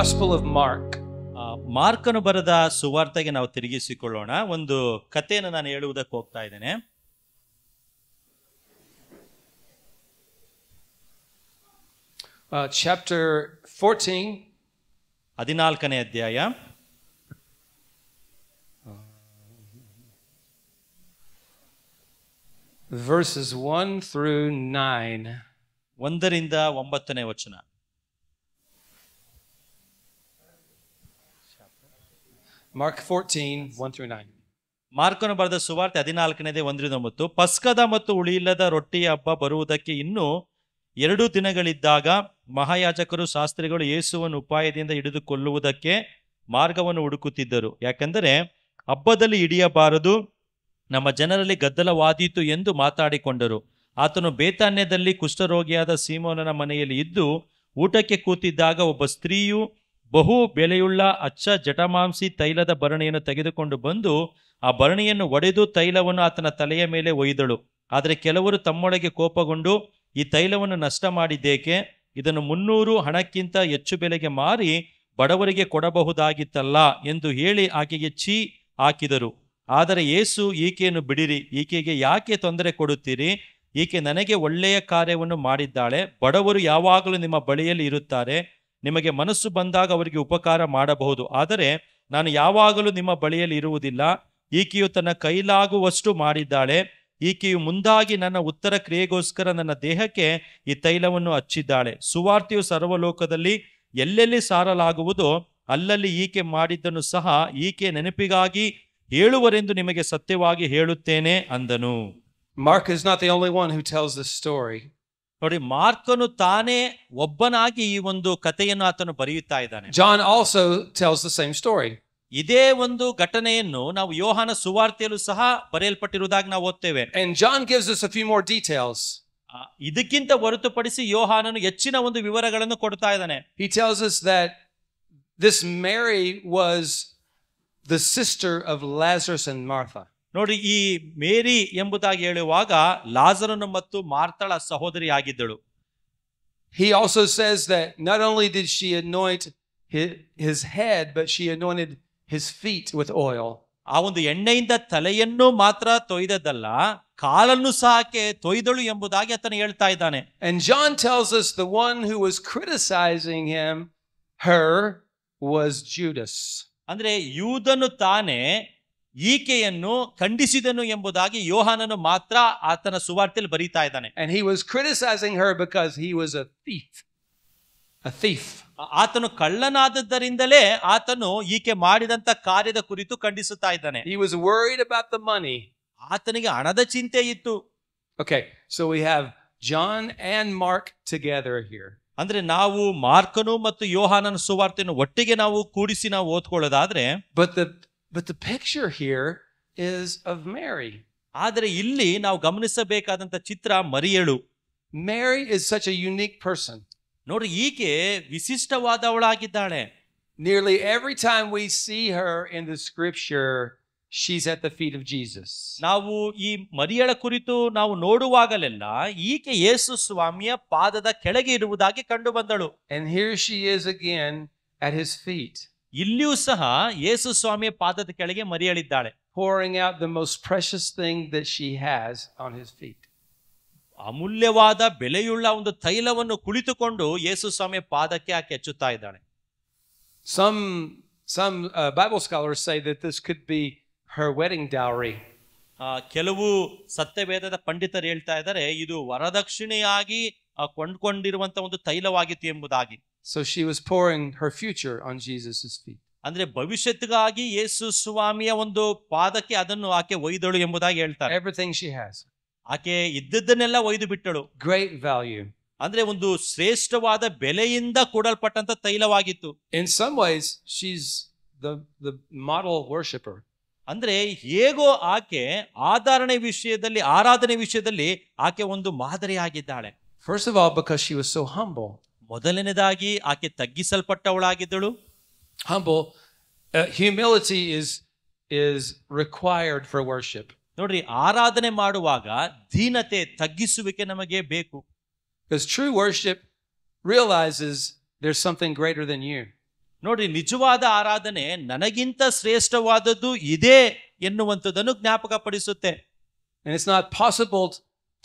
Gospel of Mark. ಮಾರ್ಕನು ಬರೆದ ಸುವಾರ್ತೆಗೆ ನಾವು ತಿರುಗಿಸಿಕೊಳ್ಳೋಣ. ಒಂದು ಕಥೆಯನ್ನು ನಾನು ಹೇಳುವುದಕ್ಕೆ ಹೋಗ್ತಾ ಇದ್ದೇನೆ. Chapter 14. 14ನೇ ಅಧ್ಯಾಯ. Verses 1 through 9. 1ರಿಂದ 9ನೇ ವಚನ. Mark 14, 1 through 9. ಮಾರ್ಕನು ಬರೆದ ಸುವಾರ್ತೆ 14ನೇದೇ 1ರಿಂದ 9. ಪಸ್ಕದ ಮತ್ತು ಉಳಿಯಿಲ್ಲದ ರೊಟ್ಟಿಯ ಹಬ್ಬ ಬರುವುದಕ್ಕೆ ಇನ್ನೂ 2 ದಿನಗಳಿದ್ದಾಗ ಮಹಾಯಾಜಕರು ಶಾಸ್ತ್ರಿಗಳು ಯೇಸುವನ್ನು ಉಪಾಯದಿಂದ ಹಿಡಿದು ಕೊಲ್ಲುವುದಕ್ಕೆ ಮಾರ್ಗವನ್ನು ಹುಡುಕುತ್ತಿದ್ದರು. ಯಾಕೆಂದರೆ ಹಬ್ಬದಲ್ಲಿ ಹಿಡಿಯಬಾರದು, ನಮ್ಮ ಜನರಲ್ಲಿ ಗದ್ದಲವಾದೀತು ಎಂದು ಮಾತಾಡಿಕೊಂಡರು. ಆತನು ಬೇತಾನ್ಯದಲ್ಲಿ ಕುಷ್ಠರೋಗಿಯಾದ ಸೀಮೋನನ ಮನೆಯಲ್ಲಿ ಇದ್ದು ಊಟಕ್ಕೆ ಕೂತಿದ್ದಾಗ ಒಬ್ಬ ಸ್ತ್ರೀಯು ಬಹು ಬೆಲೆಯುಳ್ಳ ಅಚ್ಚ ಜಟಮಾಂಸಿ ತೈಲದ ಭರಣಿಯನ್ನು ತೆಗೆದುಕೊಂಡು ಬಂದು ಆ ಭರಣಿಯನ್ನು ಒಡೆದು ತೈಲವನ್ನು ಆತನ ತಲೆಯ ಮೇಲೆ ಒಯ್ದಳು. ಆದರೆ ಕೆಲವರು ತಮ್ಮೊಳಗೆ ಕೋಪಗೊಂಡು, ಈ ತೈಲವನ್ನು ನಷ್ಟ ಮಾಡಿದ್ದೇಕೆ? ಇದನ್ನು 300 ಹಣಕ್ಕಿಂತ ಹೆಚ್ಚು ಬೆಲೆಗೆ ಮಾರಿ ಬಡವರಿಗೆ ಕೊಡಬಹುದಾಗಿತ್ತಲ್ಲ ಎಂದು ಹೇಳಿ ಆಕೆಗೆ ಛೀ ಹಾಕಿದರು. ಆದರೆ ಯೇಸು, ಈಕೆಯನ್ನು ಬಿಡಿರಿ, ಈಕೆಗೆ ಯಾಕೆ ತೊಂದರೆ ಕೊಡುತ್ತೀರಿ? ಈಕೆ ನನಗೆ ಒಳ್ಳೆಯ ಕಾರ್ಯವನ್ನು ಮಾಡಿದ್ದಾಳೆ. ಬಡವರು ಯಾವಾಗಲೂ ನಿಮ್ಮ ಬಳಿಯಲ್ಲಿ ಇರುತ್ತಾರೆ, ನಿಮಗೆ ಮನಸ್ಸು ಬಂದಾಗ ಅವರಿಗೆ ಉಪಕಾರ ಮಾಡಬಹುದು, ಆದರೆ ನಾನು ಯಾವಾಗಲೂ ನಿಮ್ಮ ಬಳಿಯಲ್ಲಿ ಇರುವುದಿಲ್ಲ. ಈಕೆಯು ತನ್ನ ಕೈಲಾಗುವಷ್ಟು ಮಾಡಿದ್ದಾಳೆ. ಈಕೆಯು ಮುಂದಾಗಿ ನನ್ನ ಉತ್ತರ ಕ್ರಿಯೆಗೋಸ್ಕರ ನನ್ನ ದೇಹಕ್ಕೆ ಈ ತೈಲವನ್ನು ಹಚ್ಚಿದ್ದಾಳೆ. ಸುವಾರ್ತೆಯು ಸರ್ವಲೋಕದಲ್ಲಿ ಎಲ್ಲೆಲ್ಲಿ ಸಾರಲಾಗುವುದೋ ಅಲ್ಲಲ್ಲಿ ಈಕೆ ಮಾಡಿದ್ದನ್ನು ಸಹ ಈಕೆ ನೆನಪಿಗಾಗಿ ಹೇಳುವರೆಂದು ನಿಮಗೆ ಸತ್ಯವಾಗಿ ಹೇಳುತ್ತೇನೆ ಅಂದನು. Mark is not the only one who tells this story. ನೋಡಿ, ಮಾರ್ಕನು ತಾನೇ ಒಬ್ಬನಾಗಿ ಈ ಒಂದು ಕಥೆಯನ್ನು ಆತನು ಬರೆಯುತ್ತಾ ಇದ್ದಾನೆ. John also tells the same story. ಇದೇ ಒಂದು ಘಟನೆಯನ್ನು ನಾವು ಯೋಹಾನ ಸುವಾರ್ತೆಯಲ್ಲೂ ಸಹ ಬರೆಯಲ್ಪಟ್ಟಿರುವುದಾಗಿ ನಾವು ಓದ್ತೇವೆ. And John gives us a few more details. ಇದಕ್ಕಿಂತ ಹೊರತುಪಡಿಸಿ ಯೋಹಾನನು ಹೆಚ್ಚಿನ ಒಂದು ವಿವರಗಳನ್ನು ಕೊಡ್ತಾ ಇದ್ದಾನೆ. He tells us that this Mary was the sister of Lazarus and Martha. ನೋಡಿ, ಈ ಮೇರಿ ಎಂಬುದಾಗಿ ಹೇಳುವಾಗ ಲಾಜರನು ಮತ್ತು ಮಾರ್ತಳ ಸಹೋದರಿ ಆಗಿದ್ದಳು. He also says that not only did she anoint his head, but she anointed his feet with oil. ಆ ಒಂದು ಎಣ್ಣೆಯಿಂದ ತಲೆಯನ್ನು ಮಾತ್ರ ತೊಯ್ದದ್ದಲ್ಲ, ಕಾಲನ್ನು ಸಹ ತೊಯ್ದಳು ಎಂಬುದಾಗಿ ಆತನು ಹೇಳ್ತಾ ಇದ್ದಾನೆ. And John tells us the one who was criticizing her was Judas. ಅಂದ್ರೆ ಯೂದನು ತಾನೇ ಈಕೆಯನ್ನು ಖಂಡಿಸಿದನು ಎಂಬುದಾಗಿ ಯೋಹಾನನು ಮಾತ್ರ ಆತನ ಸುವಾರ್ತೆಯಲ್ಲಿ ಬರೀತಾ ಇದ್ದಾನೆ. And he was criticizing her because he was a thief. ಆತನು ಕಳ್ಳನಾದದ್ದರಿಂದಲೇ ಆತನು ಈಕೆ ಮಾಡಿದಂತ ಕಾರ್ಯದ ಕುರಿತು ಖಂಡಿಸುತ್ತಾ ಇದ್ದಾನೆ. He was worried about the money. ಆತನಿಗೆ ಹಣದ ಚಿಂತೆ ಇತ್ತು. Okay, so we have John and Mark together here. ಅಂದ್ರೆ ನಾವು ಮಾರ್ಕನು ಮತ್ತು ಯೋಹಾನನ ಸುವಾರ್ತೆಯನ್ನು ಒಟ್ಟಿಗೆ ನಾವು ಕೂಡಿಸಿ ನಾವು ಓದ್ಕೊಳ್ಳೋದಾದ್ರೆ, but the picture here is of Mary. ಆದರೆ ಇಲ್ಲಿ ನಾವು ಗಮನಿಸಬೇಕಾದಂತ ಚಿತ್ರ ಮರಿಯಳು. Mary is such a unique person. ನೋಡಿ, ಈಕೆ ವಿಶಿಷ್ಟವಾದವಳಾಗಿದ್ದಾಳೆ. Nearly every time we see her in the scripture, she's at the feet of Jesus. ನಾವು ಈ ಮರಿಯಳ ಕುರಿತು ನಾವು ನೋಡುವಾಗಲೆಲ್ಲ ಈಕೆ ಯೇಸು ಸ್ವಾಮಿಯ ಪಾದದ ಕೆಳಗೆ ಇರುವುದಾಗಿ ಕಂಡು ಬಂದಳು. And here she is again at his feet. ಇಲ್ಲಿಯೂ ಸಹ ಯೇಸು ಸ್ವಾಮಿಯ ಪಾದದ ಕೆಳಗೆ ಮರಿಯಳಿದ್ದಾಳೆ, pouring out the most precious thing that she has on his feet. ಅಮೂಲ್ಯವಾದ ಬೆಲೆಯುಳ್ಳ ಒಂದು ತೈಲವನ್ನು ಕುಳಿತುಕೊಂಡು ಯೇಸು ಸ್ವಾಮಿಯ ಪಾದಕ್ಕೆ ಆಕೆ ಹಚ್ಚುತ್ತಾ ಇದ್ದಾಳೆ. Some Bible scholars say that this could be her wedding dowry. ಕೆಲವು ಸತ್ಯವೇದದ ಪಂಡಿತರು ಹೇಳ್ತಾ ಇದ್ದಾರೆ, ಇದು ವರದಕ್ಷಿಣೆಯಾಗಿ ಕೊಂಡ್ಕೊಂಡಿರುವಂತ ಒಂದು ತೈಲವಾಗಿತ್ತು ಎಂಬುದಾಗಿ. So she was pouring her future on Jesus' feet. ಅಂದ್ರೆ ಭವಿಷ್ಯಕ್ಕಾಗಿ ಯೇಸು ಸ್ವಾಮಿಯ ಒಂದು ಪಾದಕ್ಕೆ ಅದನ್ನು ಆಕೆ ಒಯ್ದಳು ಎಂಬುದಾಗಿ ಹೇಳ್ತಾರೆ. Everything she has. ಆಕೆ ಇದ್ದದ್ದನ್ನೆಲ್ಲ ಒಯ್ದು ಬಿಟ್ಟಳು. Great value. ಅಂದ್ರೆ ಒಂದು ಶ್ರೇಷ್ಠವಾದ ಬೆಲೆಯಿಂದ ಕೂಡಲ್ಪಟ್ಟಂತ ತೈಲವಾಗಿತ್ತು. In some ways she's the model worshipper. ಅಂದ್ರೆ ಹೇಗೋ ಆಕೆ ಆರಾಧನೆ ವಿಷಯದಲ್ಲಿ ಆಕೆ ಒಂದು ಮಾದರಿ ಆಗಿದ್ದಾಳೆ. First of all, because she was so humble. ಮೊದಲನೇದಾಗಿ ಆಕೆ ತಗ್ಗಿಸಲ್ಪಟ್ಟವಳಾಗಿದ್ದಳು. Humility is required for worship. ನೋಡ್ರಿ, ಆರಾಧನೆ ಮಾಡುವಾಗ ದೀನತೆ, ತಗ್ಗಿಸುವಿಕೆ ನಮಗೆ ಬೇಕು. Because true worship realizes there's something greater than you. ನೋಡ್ರಿ, ನಿಜವಾದ ಆರಾಧನೆ ನನಗಿಂತ ಶ್ರೇಷ್ಠವಾದದ್ದು ಇದೆ ಎನ್ನುವಂಥದ್ದನ್ನು ಜ್ಞಾಪಕ ಪಡಿಸುತ್ತೆ. And it's not possible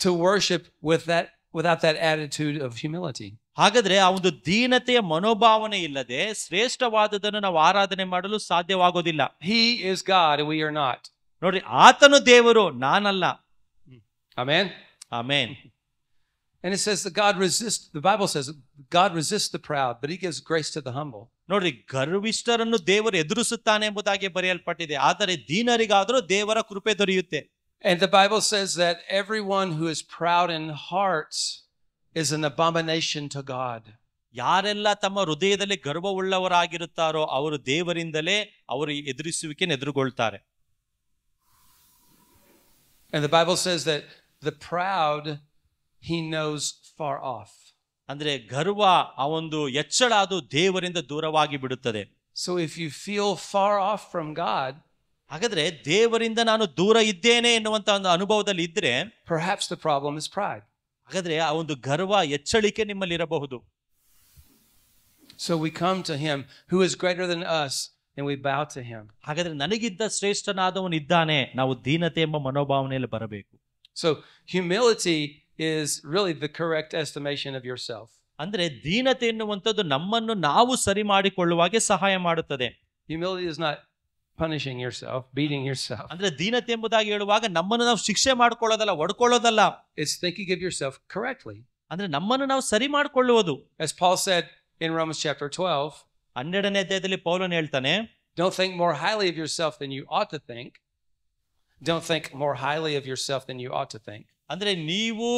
to worship without that attitude of humility. ಹಾಗಾದ್ರೆ ಆ ಒಂದು ದೀನತೆಯ ಮನೋಭಾವನೆ ಇಲ್ಲದೆ ಶ್ರೇಷ್ಠವಾದದನ್ನು ನಾವು ಆರಾಧನೆ ಮಾಡಲು ಸಾಧ್ಯವಾಗೋದಿಲ್ಲ. He is God and we are not. ನೋಡ್ರಿ, ಆತನು ದೇವರು, ನಾನಲ್ಲ. Amen. Amen. And it says that the Bible says God resists the proud, but he gives grace to the humble. ನೋಡ್ರಿ, ಗರ್ವಿಷ್ಠರನ್ನು ದೇವರು ಎದುರಿಸುತ್ತಾನೆ ಎಂಬುದಾಗಿ ಬರೆಯಲ್ಪಟ್ಟಿದೆ, ಆದರೆ ದೀನರಿಗಾದರೂ ದೇವರ ಕೃಪೆ ದೊರೆಯುತ್ತೆ. And the Bible says that everyone who is proud in heart is an abomination to God. ಯಾರೆಲ್ಲ ತಮ್ಮ ಹೃದಯದಲ್ಲಿ ಗರ್ವವುಳ್ಳವರಾಗಿರುತ್ತಾರೋ ಅವರು ದೇವರಿಂದಲೇ ಅವರು ಎದುರಿಸುವಿಕೆಯನ್ನು ಎದುರುಗೊಳ್ತಾರೆ. And the Bible says that the proud he knows far off. ಅಂದ್ರೆ ಗರ್ವ, ಆ ಒಂದು ಎಚ್ಚಳ, ಅದು ದೇವರಿಂದ ದೂರವಾಗಿ ಬಿಡುತ್ತದೆ. So if you feel far off from God, ಹಾಗಾದ್ರೆ ದೇವರಿಂದ ನಾನು ದೂರ ಇದ್ದೇನೆ ಎನ್ನುವಂತ ಒಂದು ಅನುಭವದಲ್ಲಿ ಇದ್ರೆ perhaps the problem is pride. ಹಾಗಾದ್ರೆ ಆ ಒಂದು ಗರ್ವ, ಎಚ್ಚಳಿಕೆ ನಿಮ್ಮಲ್ಲಿ ಇರಬಹುದು. So we come to him who is greater than us and we bow to him. ಹಾಗಾದ್ರೆ ನನಗಿದ್ದ ಶ್ರೇಷ್ಠನಾದವನು ಇದ್ದಾನೆ, ನಾವು ದೀನತೆ ಎಂಬ ಮನೋಭಾವನೆಯಲ್ಲಿ ಬರಬೇಕು. So humility is really the correct estimation of yourself. ಅಂದ್ರೆ ದೀನತೆ ಎನ್ನುವಂಥದ್ದು ನಮ್ಮನ್ನು ನಾವು ಸರಿ ಮಾಡಿಕೊಳ್ಳುವಾಗೆ ಸಹಾಯ ಮಾಡುತ್ತದೆ. Humility is not punishing yourself, beating yourself. ಅಂದ್ರೆ ದೀನತೆ ಎಂಬುದಾಗಿ ಹೇಳುವಾಗ ನಮ್ಮನ್ನು ನಾವು ಶಿಕ್ಷೆ ಮಾಡ್ಕೊಳ್ಳೋದಲ್ಲ, ಹೊಡ್ಕೊಳ್ಳೋದಲ್ಲ. It's thinking of yourself correctly. ಅಂದ್ರೆ ನಮ್ಮನ್ನು ನಾವು ಸರಿ ಮಾಡಿಕೊಳ್ಳುವುದು. As Paul said in Romans chapter 12, 12ನೇ ಅಧ್ಯಾಯದಲ್ಲಿ ಪೌಲನು ಹೇಳ್ತಾನೆ, don't think more highly of yourself than you ought to think. Don't think more highly of yourself than you ought to think. ಅಂದ್ರೆ ನೀವು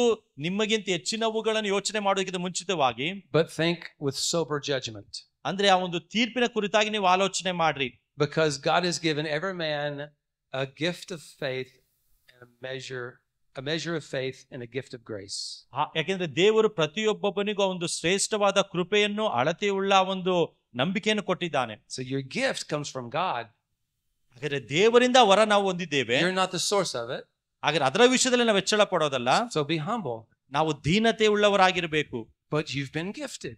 ನಿಮಗಿಂತ ಹೆಚ್ಚಿನವುಗಳನ್ನು ಯೋಚನೆ ಮಾಡೋದಕ್ಕಿಂತ ಮುಂಚಿತವಾಗಿ, but think with sober judgment. ಅಂದ್ರೆ ಆ ಒಂದು ತೀರ್ಪಿನ ಕುರಿತಾಗಿ ನೀವು ಆಲೋಚನೆ ಮಾಡ್ರಿ. Because God has given every man a gift of faith and a measure of faith and a gift of grace. ಯಾಕೆಂದ್ರೆ ದೇವರು ಪ್ರತಿಯೊಬ್ಬೊಬ್ಬನಿಗೂ ಒಂದು ಶ್ರೇಷ್ಠವಾದ ಕೃಪೆಯನ್ನು, ಅಳತೆಯುಳ್ಳ ಒಂದು ನಂಬಿಕೆಯನ್ನು ಕೊಟ್ಟಿದ್ದಾನೆ. So your gift comes from God. ಹಾಗಾದ್ರೆ ದೇವರಿಂದ ವರ ನಾವು ಹೊಂದಿದ್ದೇವೆ. You're not the source of it. ಹಾಗಾದ್ರೆ ಅದರ ವಿಷಯದಲ್ಲಿ ನಾವು ಹೆಚ್ಚಳ ಪಡೋದಲ್ಲ. So be humble. ನಾವು ದೀನತೆ ಉಳ್ಳವರಾಗಿರಬೇಕು. But you've been gifted.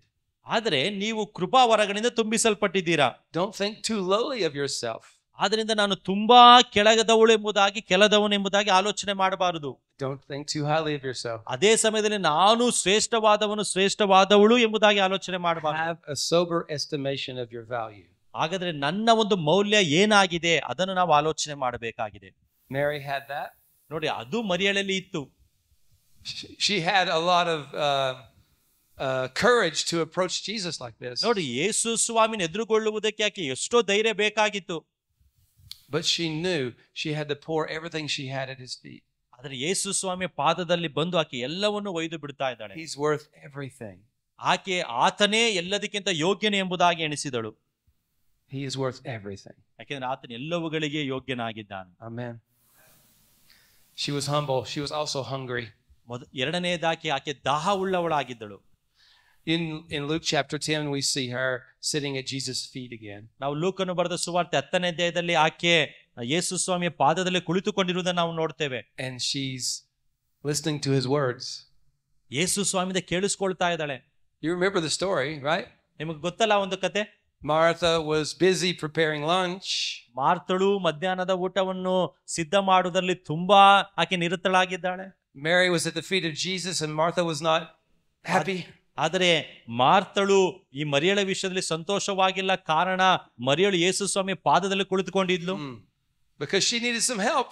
ಆದರೆ ನೀವು ಕೃಪಾ ವರಗಳಿಂದ ತುಂಬಿಸಲ್ಪಟ್ಟಿದ್ದೀರಾ. Don't think too lowly of yourself. ಆದ್ರಿಂದ ನಾನು ತುಂಬಾ ಕೆಳಗದವಳು ಎಂಬುದಾಗಿ, ಕೆಳದವನು ಎಂಬುದಾಗಿ ಆಲೋಚನೆ ಮಾಡಬಾರದು. Don't think too highly of yourself. ಅದೇ ಸಮಯದಲ್ಲಿ ನಾನು ಶ್ರೇಷ್ಠವಾದವನು, ಶ್ರೇಷ್ಠವಾದವಳು ಎಂಬುದಾಗಿ ಆಲೋಚನೆ ಮಾಡಬಾರದು. Have a sober estimation of your value. ಹಾಗಾದ್ರೆ ನನ್ನ ಒಂದು ಮೌಲ್ಯ ಏನಾಗಿದೆ ಅದನ್ನು ನಾವು ಆಲೋಚನೆ ಮಾಡಬೇಕಾಗಿದೆ. Mary had that. ನೋಡಿ, ಅದು ಮರಿಯಳಲ್ಲಿ ಇತ್ತು. She had a lot of courage to approach Jesus like this. ನೋಡಿ, ಯೇಸು ಸ್ವಾಮಿನ ಎದುರುಗೊಳ್ಳುವುದಕ್ಕೆ ಆಕೆ ಎಷ್ಟೋ ಧೈರ್ಯ ಬೇಕಾಗಿತ್ತು. But she knew she had to pour everything she had at his feet. ಆದರೆ ಯೇಸು ಸ್ವಾಮಿಯ ಪಾದದಲ್ಲಿ ಬಂದು ಆಕೆ ಎಲ್ಲವನ್ನು ಒಯ್ದು ಬಿಡ್ತಾ ಇದ್ದಾಳೆ. He's worth everything. ಆಕೆ ಆತನೇ ಎಲ್ಲದಕ್ಕಿಂತ ಯೋಗ್ಯನೇ ಎಂಬುದಾಗಿ ಎಣಿಸಿದಳು. He is worth everything. ಯಾಕೆಂದ್ರೆ ಆತನ ಎಲ್ಲವುಗಳಿಗೆ ಯೋಗ್ಯನಾಗಿದ್ದಾನೆ. Amen. She was humble. She was also hungry. ಎರಡನೇದಾಗಿ ಆಕೆ ದಾಹ ಉಳ್ಳವಳಾಗಿದ್ದಳು. In Luke chapter 10 we see her sitting at Jesus' feet again. ನಾವು ಲೂಕನು ಬರೆದ ಸುವಾರ್ತೆ 10ನೇ ಅಧ್ಯಾಯದಲ್ಲಿ ಆಕೆ ಯೇಸು ಸ್ವಾಮಿಯ ಪಾದದಲ್ಲಿ ಕುಳಿತುಕೊಂಡಿರುವುದನ್ನು ನಾವು ನೋಡ್ತೇವೆ. And she's listening to his words. ಯೇಸು ಸ್ವಾಮಿಯಿಂದ ಕೇಳಿಸ್ಕೊಳ್ತಾ ಇದ್ದಾಳೆ. You remember the story, right? ನಿಮಗೆ ಗೊತ್ತಲ್ಲ ಒಂದು ಕತೆ. Martha was busy preparing lunch. ಮಾರ್ತಳು ಮಧ್ಯಾಹ್ನದ ಊಟವನ್ನು ಸಿದ್ಧ ಮಾಡುವುದರಲ್ಲಿ ತುಂಬಾ ಆಕೆ ನಿರತಳಾಗಿದ್ದಾಳೆ. Mary was at the feet of Jesus and Martha was not happy. ಆದರೆ ಮಾರ್ತಳು ಈ ಮರಿಯಳ ವಿಷಯದಲ್ಲಿ ಸಂತೋಷವಾಗಿಲ್ಲ. ಕಾರಣ ಮರಿಯಳು ಯೇಸು ಸ್ವಾಮಿ ಪಾದದಲ್ಲಿ ಕುಳಿತುಕೊಂಡಿದ್ಲು. Because she needed some help.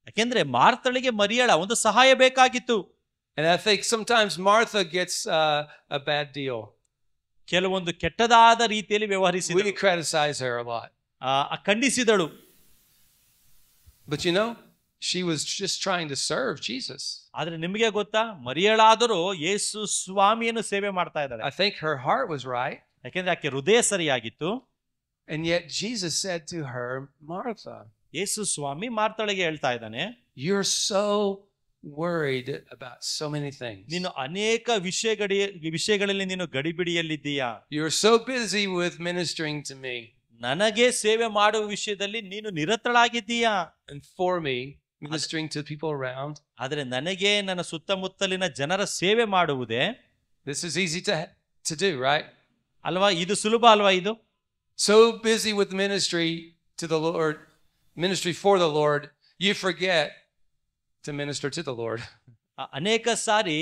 ಯಾಕೆಂದ್ರೆ ಮಾರ್ತಳಿಗೆ ಮರಿಯಳ ಒಂದು ಸಹಾಯ ಬೇಕಾಗಿತ್ತು. And I think sometimes Martha gets a bad deal. ಕೆಲವೊಂದು ಕೆಟ್ಟದಾದ ರೀತಿಯಲ್ಲಿ ವ್ಯವಹರಿಸಿದಳು. We criticize her a lot. ಖಂಡಿಸಿದಳು. But you know, she was just trying to serve Jesus. ಆದ್ರೆ ನಿಮಗೆ ಗೊತ್ತಾ, ಮರಿಯಳಾದರೂ ಯೇಸು ಸ್ವಾಮಿಯನ್ನು ಸೇವೆ ಮಾಡ್ತಾ ಇದ್ದಾಳೆ. I think her heart was right. ಯಾಕೆಂದ್ರೆ ಆಕೆ ಹೃದಯ ಸರಿಯಾಗಿತ್ತು. And yet Jesus said to her, Martha, ಯೇಸು ಸ್ವಾಮಿ ಮಾರ್ತಳಿಗೆ ಹೇಳ್ತಾ ಇದ್ದಾನೆ, you're so worried about so many things. ನೀನು ಅನೇಕ ವಿಷಯಗಳಲ್ಲಿ ನೀನು ಗಡಿಬಿಡಿಯಲ್ಲಿದ್ದೀಯಾ. You're so busy with ministering to me. ನನಗೆ ಸೇವೆ ಮಾಡುವ ವಿಷಯದಲ್ಲಿ ನೀನು ನಿರತಳಾಗಿದ್ದೀಯಾ. And for me, ministering to people around. ಆದರೆ ನನಗೆ ನನ್ನ ಸುತ್ತಮುತ್ತಲಿನ ಜನರ ಸೇವೆ ಮಾಡುವುದೇ. This is easy to do, right? ಅಲ್ವಾ? ಇದು ಸುಲಭ ಅಲ್ವಾ? ಇದು so busy with ministry to the Lord, ministry for the Lord, you forget to minister to the Lord. ಅನೇಕ ಸಾರಿ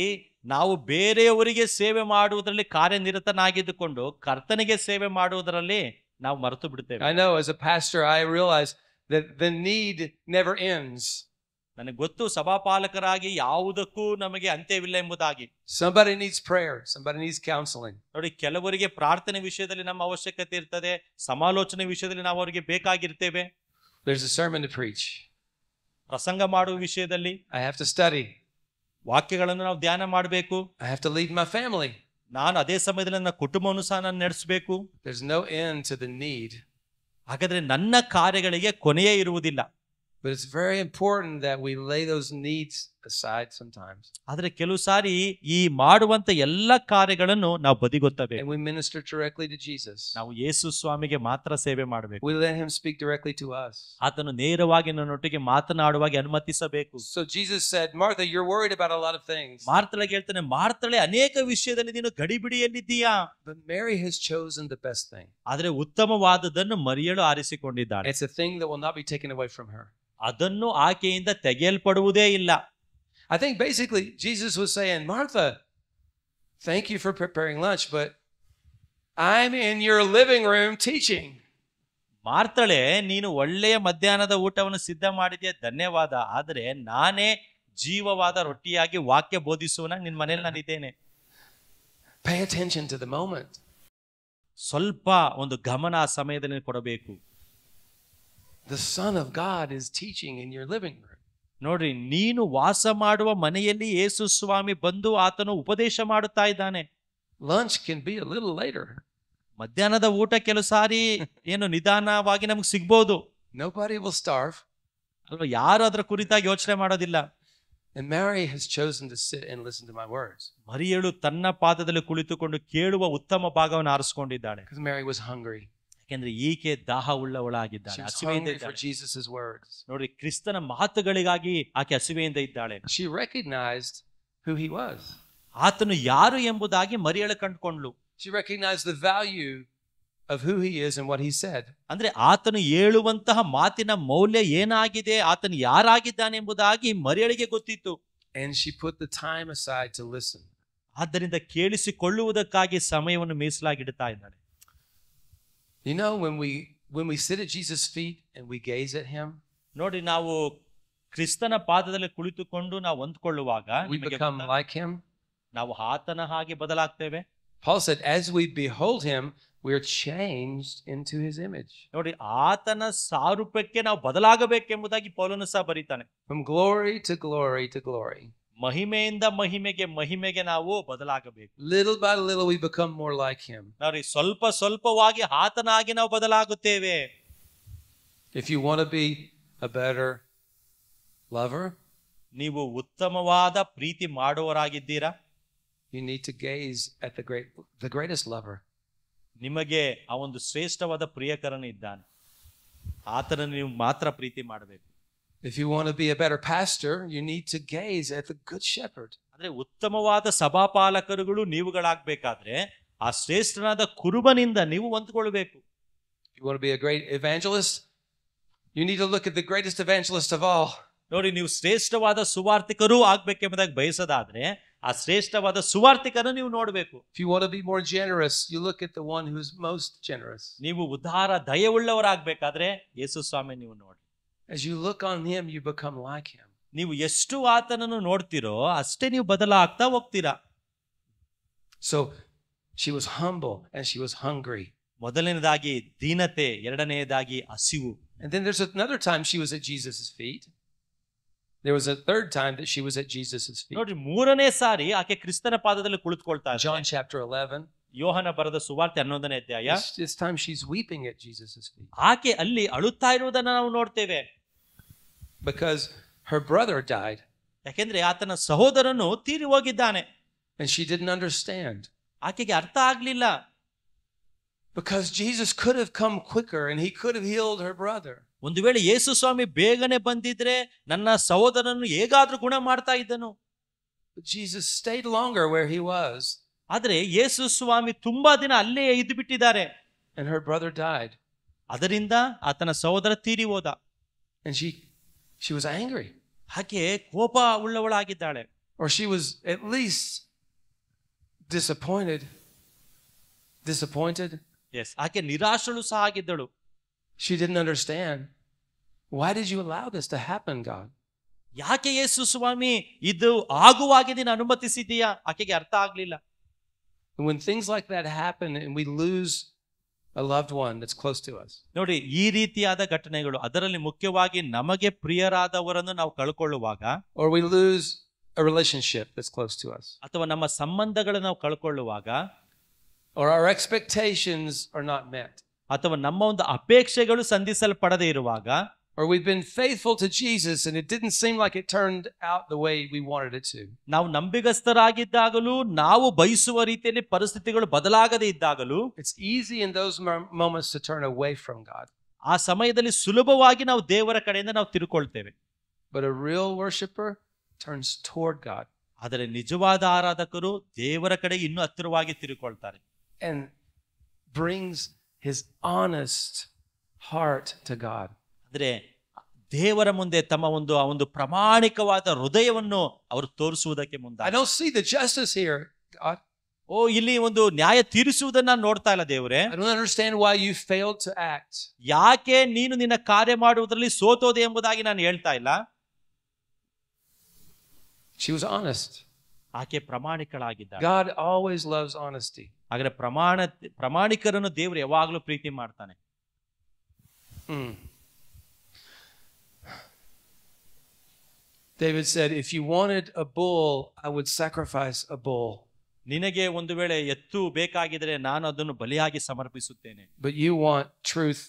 ನಾವು ಬೇರೆಯವರಿಗೆ ಸೇವೆ ಮಾಡುವುದರಲ್ಲಿ ಕಾರ್ಯನಿರತನಾಗಿದ್ದುಕೊಂಡು ಕರ್ತನಿಗೆ ಸೇವೆ ಮಾಡುವುದರಲ್ಲಿ ನಾವು ಮರೆತು ಬಿಡ್ತೇವೆ. I know as a pastor, I realize that the need never ends. ನನಗೆ ಗೊತ್ತು, ಸಭಾಪಾಲಕರಾಗಿ ಯಾವುದಕ್ಕೂ ನಮಗೆ ಅಂತ್ಯವಿಲ್ಲ ಎಂಬುದಾಗಿ. Somebody needs prayer. Somebody needs counseling. ನೋಡಿ, ಕೆಲವರಿಗೆ ಪ್ರಾರ್ಥನೆ ವಿಷಯದಲ್ಲಿ ನಮ್ಮ ಅವಶ್ಯಕತೆ ಇರ್ತದೆ, ಸಮಾಲೋಚನೆ ವಿಷಯದಲ್ಲಿ ನಾವು ಅವರಿಗೆ ಬೇಕಾಗಿರ್ತೇವೆ. There's a sermon to preach. ಪ್ರಸಂಗ ಮಾಡುವ ವಿಷಯದಲ್ಲಿ I have to study. ವಾಕ್ಯಗಳನ್ನು ನಾವು ಧ್ಯಾನ ಮಾಡಬೇಕು. I have to lead my family. ನಾನು ಅದೇ ಸಮಯದಲ್ಲಿ ನನ್ನ ಕುಟುಂಬವನ್ನು ಸಹ ನಾನು ನಡೆಸಬೇಕು. There's no end to the need. ಹಾಗಾದ್ರೆ ನನ್ನ ಕಾರ್ಯಗಳಿಗೆ ಕೊನೆಯೇ ಇರುವುದಿಲ್ಲ. But it's very important that we lay those needs aside sometimes. ಆದ್ರೆ ಕೆಲವು ಸಾರಿ ಈ ಮಾಡುವಂತ ಎಲ್ಲ ಕಾರ್ಯಗಳನ್ನು ನಾವು ಬದಿಗೊತ್ತಬೇಕು. And we minister directly to Jesus. ನಾವು ಯೇಸು ಸ್ವಾಮಿಗೆ ಮಾತ್ರ ಸೇವೆ ಮಾಡಬೇಕು. We let him speak directly to us. ಆತನು ನೇರವಾಗಿ ನನ್ನೊಟ್ಟಿಗೆ ಮಾತನಾಡುವಾಗಿ ಅನುಮತಿಸಬೇಕು. So Jesus said, Martha, you're worried about a lot of things. ಮಾರ್ತಳಿಗೆ ಹೇಳ್ತಾನೆ, ಮಾರ್ತಳೆ ಅನೇಕ ವಿಷಯದಲ್ಲಿ ನೀನು ಗಡಿಬಿಡಿಯಲ್ಲಿದ್ದೀಯಾ. But Mary has chosen the best thing. ಆದ್ರೆ ಉತ್ತಮವಾದದನ್ನು ಮರಿಯಳು ಆರಿಸಿಕೊಂಡಿದ್ದಾಳೆ. It's a thing that will not be taken away from her. ಅದನ್ನು ಆಕೆಯಿಂದ ತೆಗೆಯಲ್ಪಡುವುದೇ ಇಲ್ಲ. I think basically Jesus was saying, Martha, thank you for preparing lunch, but I'm in your living room teaching. ಮಾರ್ತಳೆ, ನೀನು ಒಳ್ಳೆಯ ಮಧ್ಯಾಹ್ನದ ಊಟವನ್ನು ಸಿದ್ಧ ಮಾಡಿದ್ಯಾ, ಧನ್ಯವಾದ. ಆದರೆ ನಾನೇ ಜೀವವಾದ ರೊಟ್ಟಿಯಾಗಿ ವಾಕ್ಯ ಬೋಧಿಸುವನ ನಿನ್ನ ಮನೇಲಿ ನಾನಿದ್ದೇನೆ. Pay attention to the moment. ಸ್ವಲ್ಪ ಒಂದು ಗಮನ ಆ ಸಮಯದಲ್ಲಿ ಕೊಡಬೇಕು. The Son of God is teaching in your living room. ನೋಡ್ರಿ, ನೀನು ವಾಸ ಮಾಡುವ ಮನೆಯಲ್ಲಿ ಯೇಸು ಸ್ವಾಮಿ ಬಂದು ಆತನು ಉಪದೇಶ ಮಾಡುತ್ತಾ ಇದ್ದಾನೆ. Lunch can be a little later. ಮಧ್ಯಾಹ್ನದ ಊಟ ಕೆಲವು ಸಾರಿ ಏನು ನಿಧಾನವಾಗಿ ನಮ್ಗೆ ಸಿಗ್ಬೋದು. Nobody will starve. ಅಲ್ವಾ, ಯಾರು ಅದರ ಕುರಿತಾಗಿ ಯೋಚನೆ ಮಾಡೋದಿಲ್ಲ. And Mary has chosen to sit and listen to my words. ಮರಿಯಳು ತನ್ನ ಪಾದದಲ್ಲಿ ಕುಳಿತುಕೊಂಡು ಕೇಳುವ ಉತ್ತಮ ಭಾಗವನ್ನು ಆರಿಸಿಕೊಂಡಿದ್ದಾಳೆ. Because Mary was hungry. ಯಾಕೆಂದ್ರೆ ಈಕೆ ದಾಹ ಉಳ್ಳವಳಾಗಿದ್ದಾಳೆ, She was ಹಸಿವೆಯಿಂದ hungry for ಇದ್ದಾಳೆ. Jesus' words. ನೋಡಿ, ಕ್ರಿಸ್ತನ ಮಾತುಗಳಿಗಾಗಿ ಆಕೆ ಹಸಿವೆಯಿಂದ ಇದ್ದಾಳೆ. She recognized who he was. ಆತನು ಯಾರು ಎಂಬುದಾಗಿ ಮರಿಯಳು ಕಂಡುಕೊಂಡ್ಳು. She recognized the value of who he is and what he said. ಅಂದ್ರೆ ಆತನು ಹೇಳುವಂತಹ ಮಾತಿನ ಮೌಲ್ಯ ಏನಾಗಿದೆ, ಆತನು ಯಾರಾಗಿದ್ದಾನೆ ಎಂಬುದಾಗಿ ಮರಿಯಳಿಗೆ ಗೊತ್ತಿತ್ತು. And she put the time aside to listen. ಆದ್ದರಿಂದ ಕೇಳಿಸಿಕೊಳ್ಳುವುದಕ್ಕಾಗಿ ಸಮಯವನ್ನು ಮೀಸಲಾಗಿಡ್ತಾ ಇದ್ದಾಳೆ. You know, when we sit at Jesus' feet and we gaze at him, ನೋಡಿ, ನಾವು ಕ್ರಿಸ್ತನ ಪಾದದಲ್ಲಿ ಕುಳಿತುಕೊಂಡು ನಾವು ಹೊಂದ್ಕೊಳ್ಳುವಾಗ we become like him. ನಾವು ಆತನ ಹಾಗೆ ಬದಲಾಗ್ತೇವೆ. Paul said, as we behold him, we're changed into his image. ನೋಡಿ, ಆತನ ಸಾರೂಪ್ಯಕ್ಕೆ ನಾವು ಬದಲಾಗಬೇಕೆಂಬುದಾಗಿ ಪೌಲನು ಸಹ ಬರೀತಾನೆ. From glory to glory to glory. ಮಹಿಮೆಯಿಂದ ಮಹಿಮೆಗೆ ನಾವು ಬದಲಾಗಬೇಕು. Little by little we become more like him. ನೋಡಿ, ಸ್ವಲ್ಪವಾಗಿ ಆತನಾಗಿ ನಾವು ಬದಲಾಗುತ್ತೇವೆ. If you want to be a better lover, ನೀವು ಉತ್ತಮವಾದ ಪ್ರೀತಿ ಮಾಡುವವರಾಗಿದ್ದೀರಾ, you need to gaze at the greatest lover. ನಿಮಗೆ ಆ ಒಂದು ಶ್ರೇಷ್ಠವಾದ ಪ್ರಿಯಕರನು ಇದ್ದಾನೆ, ಆತನನ್ನು ನೀವು ಮಾತ್ರ ಪ್ರೀತಿ ಮಾಡಬೇಕು. If you want to be a better pastor, you need to gaze at the good shepherd. ಅಂದ್ರೆ ಉತ್ತಮವಾದ ಸಭಾಪಾಲಕರುಗಳು ನೀವುಗಳಾಗಬೇಕಾದ್ರೆ ಆ ಶ್ರೇಷ್ಠನಾದ ಕುರುಬನಿಂದ ನೀವು ಹೊಂದ್ಕೊಳ್ಬೇಕು. If you want to be a great evangelist, you need to look at the greatest evangelist of all. ನೋಡಿ, ನೀವು ಶ್ರೇಷ್ಠವಾದ ಸುವಾರ್ತಿಕರು ಆಗ್ಬೇಕೆಂಬುದಾಗಿ ಬಯಸೋದಾದ್ರೆ ಆ ಶ್ರೇಷ್ಠವಾದ ಸುವಾರ್ತಿಕರನ್ನು ನೀವು ನೋಡಬೇಕು. If you want to be more generous, you look at the one who is most generous. ನೀವು ಉದಾರ ದಯೆಯುಳ್ಳವರಾಗಬೇಕಾದ್ರೆ ಯೇಸು ಸ್ವಾಮಿ ನೀವು ನೋಡಿ. As you look on him, you become like him. ನೀವು ಎಷ್ಟು ಆತನನ್ನು ನೋಡ್ತೀರೋ ಅಷ್ಟೇ ನೀವು ಬದಲಾಗ್ತಾ ಹೋಗ್ತೀರಾ. So she was humble and she was hungry. ಮೊದಲನೇದಾಗಿ ದೀನತೆ, ಎರಡನೆಯದಾಗಿ ಹಸಿವು. And then there's another time she was at Jesus' feet. There was a third time that she was at Jesus' feet. ನೋಡಿ, ಮೂರನೇ ಸಾರಿ ಆಕೆ ಕ್ರಿಸ್ತನ ಪಾದದಲ್ಲಿ ಕುಳಿತುಕೊಳ್ತಾ ಇದ್ದಾಳೆ. John chapter 11. ಯೋಹನ ಬರೆದ ಸುವಾರ್ತೆ 11ನೇ ಅಧ್ಯಾಯ. This time she's weeping at Jesus' feet. ಆಕೆ ಅಲ್ಲಿ ಅಳುತ್ತಾ ಇರುವುದನ್ನು ನಾವು ನೋಡ್ತೇವೆ. Because her brother died. ಯಾಕೆಂದ್ರೆ ಆತನ ಸಹೋದರನು ತೀರಿ ಹೋಗಿದ್ದಾನೆ. And she didn't understand. ಆಕೆಗೆ ಅರ್ಥ ಆಗ್ಲಿಲ್ಲ. Because Jesus could have come quicker and he could have healed her brother. ಒಂದು ವೇಳೆ ಯೇಸು ಸ್ವಾಮಿ ಬೇಗನೆ ಬಂದಿದ್ರೆ ನನ್ನ ಸಹೋದರನನ್ನು ಹೇಗಾದ್ರೂ ಗುಣ ಮಾಡ್ತಾ ಇದ್ದನು. But Jesus stayed longer where he was. ಆದ್ರೆ ಯೇಸು ಸ್ವಾಮಿ ತುಂಬಾ ದಿನ ಅಲ್ಲೇ ಇದ್ದು ಬಿಟ್ಟಿದ್ದಾರೆ. and her brother died. ಅದರಿಂದ ಆತನ ಸಹೋದರ ತೀರಿ ಹೋದ. And she was angry. ಆಕೆ ಕೋಪ ಉಳ್ಳವಳಾಗಿದ್ದಾಳೆ. Or she was at least disappointed. Yes, ಆಕೆ ನಿರಾಶಳು ಸಹ ಆಗಿದ್ದಳು. She didn't understand. Why did you allow this to happen, God? ಯಾಕೆ ಯೇಸು ಸ್ವಾಮಿ ಇದು ಆಗುವಾಗೆ ನೀನು ಅನುಮತಿಸಿದೀಯಾ? ಆಕೆಗೆ ಅರ್ಥ ಆಗ್ಲಿಲ್ಲ. And when things like that happen and we lose a loved one that's close to us. ನೋಡಿ, ಈ ರೀತಿಯಾದ ಘಟನೆಗಳು, ಅದರಲ್ಲಿ ಮುಖ್ಯವಾಗಿ ನಮಗೆ ಪ್ರಿಯರಾದವರನ್ನು ನಾವು ಕಳ್ಕೊಳ್ಳುವಾಗ, or we lose a relationship that's close to us, ಅಥವಾ ನಮ್ಮ ಸಂಬಂಧಗಳನ್ನು ನಾವು ಕಳ್ಕೊಳ್ಳುವಾಗ, or our expectations are not met, ಅಥವಾ ನಮ್ಮ ಒಂದು ಅಪೇಕ್ಷೆಗಳು ಸಂಧಿಸಲ್ಪಡದೇ ಇರುವಾಗ, or we've been faithful to Jesus and it didn't seem like it turned out the way we wanted it to. ನಾವು ನಂಬಿಗಸ್ತರಾಗಿದ್ದಾಗಲೂ ನಾವು ಬಯಸುವ ರೀತಿಯಲ್ಲಿ ಪರಿಸ್ಥಿತಿಗಳು ಬದಲಾಗದೇ ಇದ್ದಾಗಲೂ, it's easy in those moments to turn away from God. ಆ ಸಮಯದಲ್ಲಿ ಸುಲಭವಾಗಿ ನಾವು ದೇವರ ಕಡೆಯಿಂದ ನಾವು ತಿರುಕೊಳ್ತೇವೆ. But a real worshiper turns toward God. ಆದರೆ ನಿಜವಾದ ಆರಾಧಕರು ದೇವರ ಕಡೆಗೆ ಇನ್ನೂ ಹತ್ತಿರವಾಗಿ ತಿರುಕೊಳ್ತಾರೆ. And brings his honest heart to God. ಅಂದ್ರೆ ದೇವರ ಮುಂದೆ ತಮ್ಮ ಒಂದು ಪ್ರಾಮಾಣಿಕವಾದ ಹೃದಯವನ್ನು ಅವರು ತೋರಿಸುವುದಕ್ಕೆ ಮುಂದೆ. I don't see the justice here, God. ಇಲ್ಲಿ ಒಂದು ನ್ಯಾಯ ತೀರಿಸುವುದನ್ನ ನೋಡ್ತಾ ಇಲ್ಲ ದೇವರೇ. I don't understand why you failed to act. ಯಾಕೆ ನೀನು ನಿನ್ನ ಕಾರ್ಯ ಮಾಡುವುದರಲ್ಲಿ ಸೋತೋದೆ ಎಂಬುದಾಗಿ ನಾನು ಹೇಳ್ತಾ ಇಲ್ಲ. She was honest. ಆಕೆ ಪ್ರಾಮಾಣಿಕಳಾಗಿದ್ದಾಳೆ. God always loves honesty. ಹಾಗಾದ್ರೆ ಪ್ರಾಮಾಣಿಕರನ್ನು ದೇವರು ಯಾವಾಗಲೂ ಪ್ರೀತಿ ಮಾಡ್ತಾನೆ. David said, if you wanted a bull, I would sacrifice a bull. ನಿನಗೆ ಒಂದು ವೇಳೆ ಎತ್ತು ಬೇಕಾಗಿದ್ರೆ ನಾನು ಅದನ್ನು ಬಲಿಯಾಗಿ ಸಮರ್ಪಿಸುತ್ತೇನೆ. But you want truth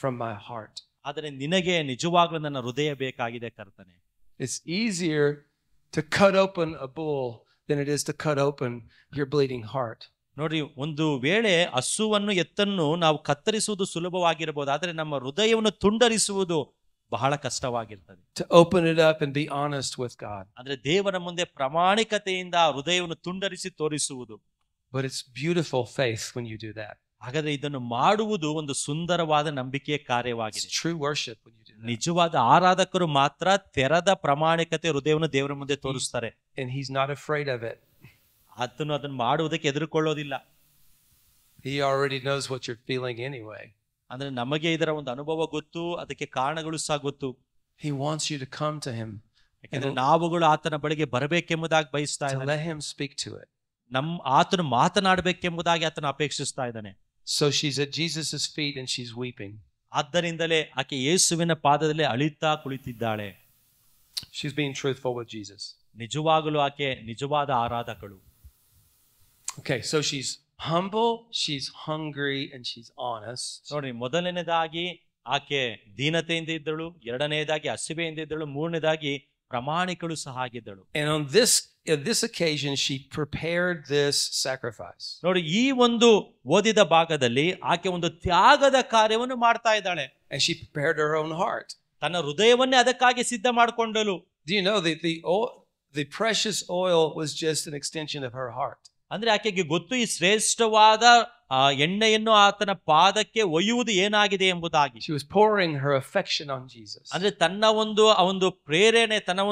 from my heart. ಆದರೆ ನಿನಗೆ ನಿಜವಾಗ್ಲೂ ನನ್ನ ಹೃದಯ ಬೇಕಾಗಿದೆ ಕರ್ತನೆ. It's easier to cut open a bull than it is to cut open your bleeding heart. ನೋಡಿ, ಒಂದು ವೇಳೆ ಹಸುವನ್ನು ಎತ್ತನ್ನು ನಾವು ಕತ್ತರಿಸುವುದು ಸುಲಭವಾಗಿರಬಹುದು, ಆದರೆ ನಮ್ಮ ಹೃದಯವನ್ನು ತುಂಡರಿಸುವುದು ಬಹಳ ಕಷ್ಟವಾಗಿರ್ತದೆ. To open it up and be honest with God. ಅಂದ್ರೆ ದೇವರ ಮುಂದೆ ಪ್ರಾಮಾಣಿಕತೆಯಿಂದ ಹೃದಯವನ್ನು ತುಂಡರಿಸಿ ತೋರಿಸುವುದು. But it's beautiful faith when you do that. ಹಾಗಾದ್ರೆ ಇದನ್ನು ಮಾಡುವುದು ಒಂದು ಸುಂದರವಾದ ನಂಬಿಕೆಯ ಕಾರ್ಯವಾಗಿದೆ. It's true worship when you do that. ನಿಜವಾದ ಆರಾಧಕರು ಮಾತ್ರ ತೆರೆದ ಪ್ರಾಮಾಣಿಕತೆ ಹೃದಯವನ್ನು ದೇವರ ಮುಂದೆ ತೋರಿಸ್ತಾರೆ. And he's not afraid of it. ಅದನ್ನು ಮಾಡುವುದಕ್ಕೆ ಎದುರುಕೊಳ್ಳೋದಿಲ್ಲ. He already knows what you're feeling anyway. ಅಂದ್ರೆ ನಮಗೆ ಇದರ ಒಂದು ಅನುಭವ ಗೊತ್ತು, ಅದಕ್ಕೆ ಕಾರಣಗಳು ಸಹ ಗೊತ್ತು. He wants you to come to him. ಯಾಕಂದ್ರೆ ನಾವುಗಳು ಆತನ ಬಳಿಗೆ ಬರಬೇಕೆಂಬುದಾಗಿ ಬಯಸ್ತಾ To ಇದ್ದಾನೆ. let him speak to it. ಆತನು ಮಾತನಾಡಬೇಕೆಂಬುದಾಗಿ ಆತನ ಅಪೇಕ್ಷಿಸ್ತಾ ಇದ್ದಾನೆ. So she's at Jesus' feet and she's weeping. ಆದ್ದರಿಂದಲೇ ಆಕೆ ಯೇಸುವಿನ ಪಾದದಲ್ಲಿ ಅಳಿತಾ ಕುಳಿತಿದ್ದಾಳೆ. She's being truthful with Jesus. ನಿಜವಾಗಲೂ ಆಕೆ ನಿಜವಾದ ಆರಾಧಕಳು. Okay, so she's humble, she's hungry, and she's honest. ನೋಡಿ, ಮೊದಲನೇದಾಗಿ ಆಕೆ ದೀನತೆಯಿಂದ ಇದ್ದಳು, ಎರಡನೇದಾಗಿ ಹಸಿವೆಯಿಂದ ಇದ್ದಳು, ಮೂರನೇದಾಗಿ ಪ್ರಾಮಾಣಿಕಳು ಸಹ ಆಗಿದ್ದಳು. And on this occasion she prepared this sacrifice. ನೋಡಿ, ಈ ಒಂದು ಓದಿದ ಭಾಗದಲ್ಲಿ ಆಕೆ ಒಂದು ತ್ಯಾಗದ ಕಾರ್ಯವನ್ನು ಮಾಡ್ತಾ ಇದ್ದಾಳೆ. And she prepared her own heart. ತನ್ನ ಹೃದಯವನ್ನೇ ಅದಕ್ಕಾಗಿ ಸಿದ್ಧ ಮಾಡಿಕೊಂಡಳು. Do you know that the precious oil was just an extension of her heart? ಅಂದ್ರೆ ಆಕೆಗೆ ಗೊತ್ತು, ಈ ಶ್ರೇಷ್ಠವಾದ ಎಣ್ಣೆಯನ್ನು ಆತನ ಪಾದಕ್ಕೆ ಒಯ್ಯುವುದು ಏನಾಗಿದೆ ಎಂಬುದಾಗಿ. She was pouring her affection on Jesus. ಅಂದ್ರೆ ತನ್ನ ಒಂದು ಪ್ರೇರಣೆ, ತನ್ನ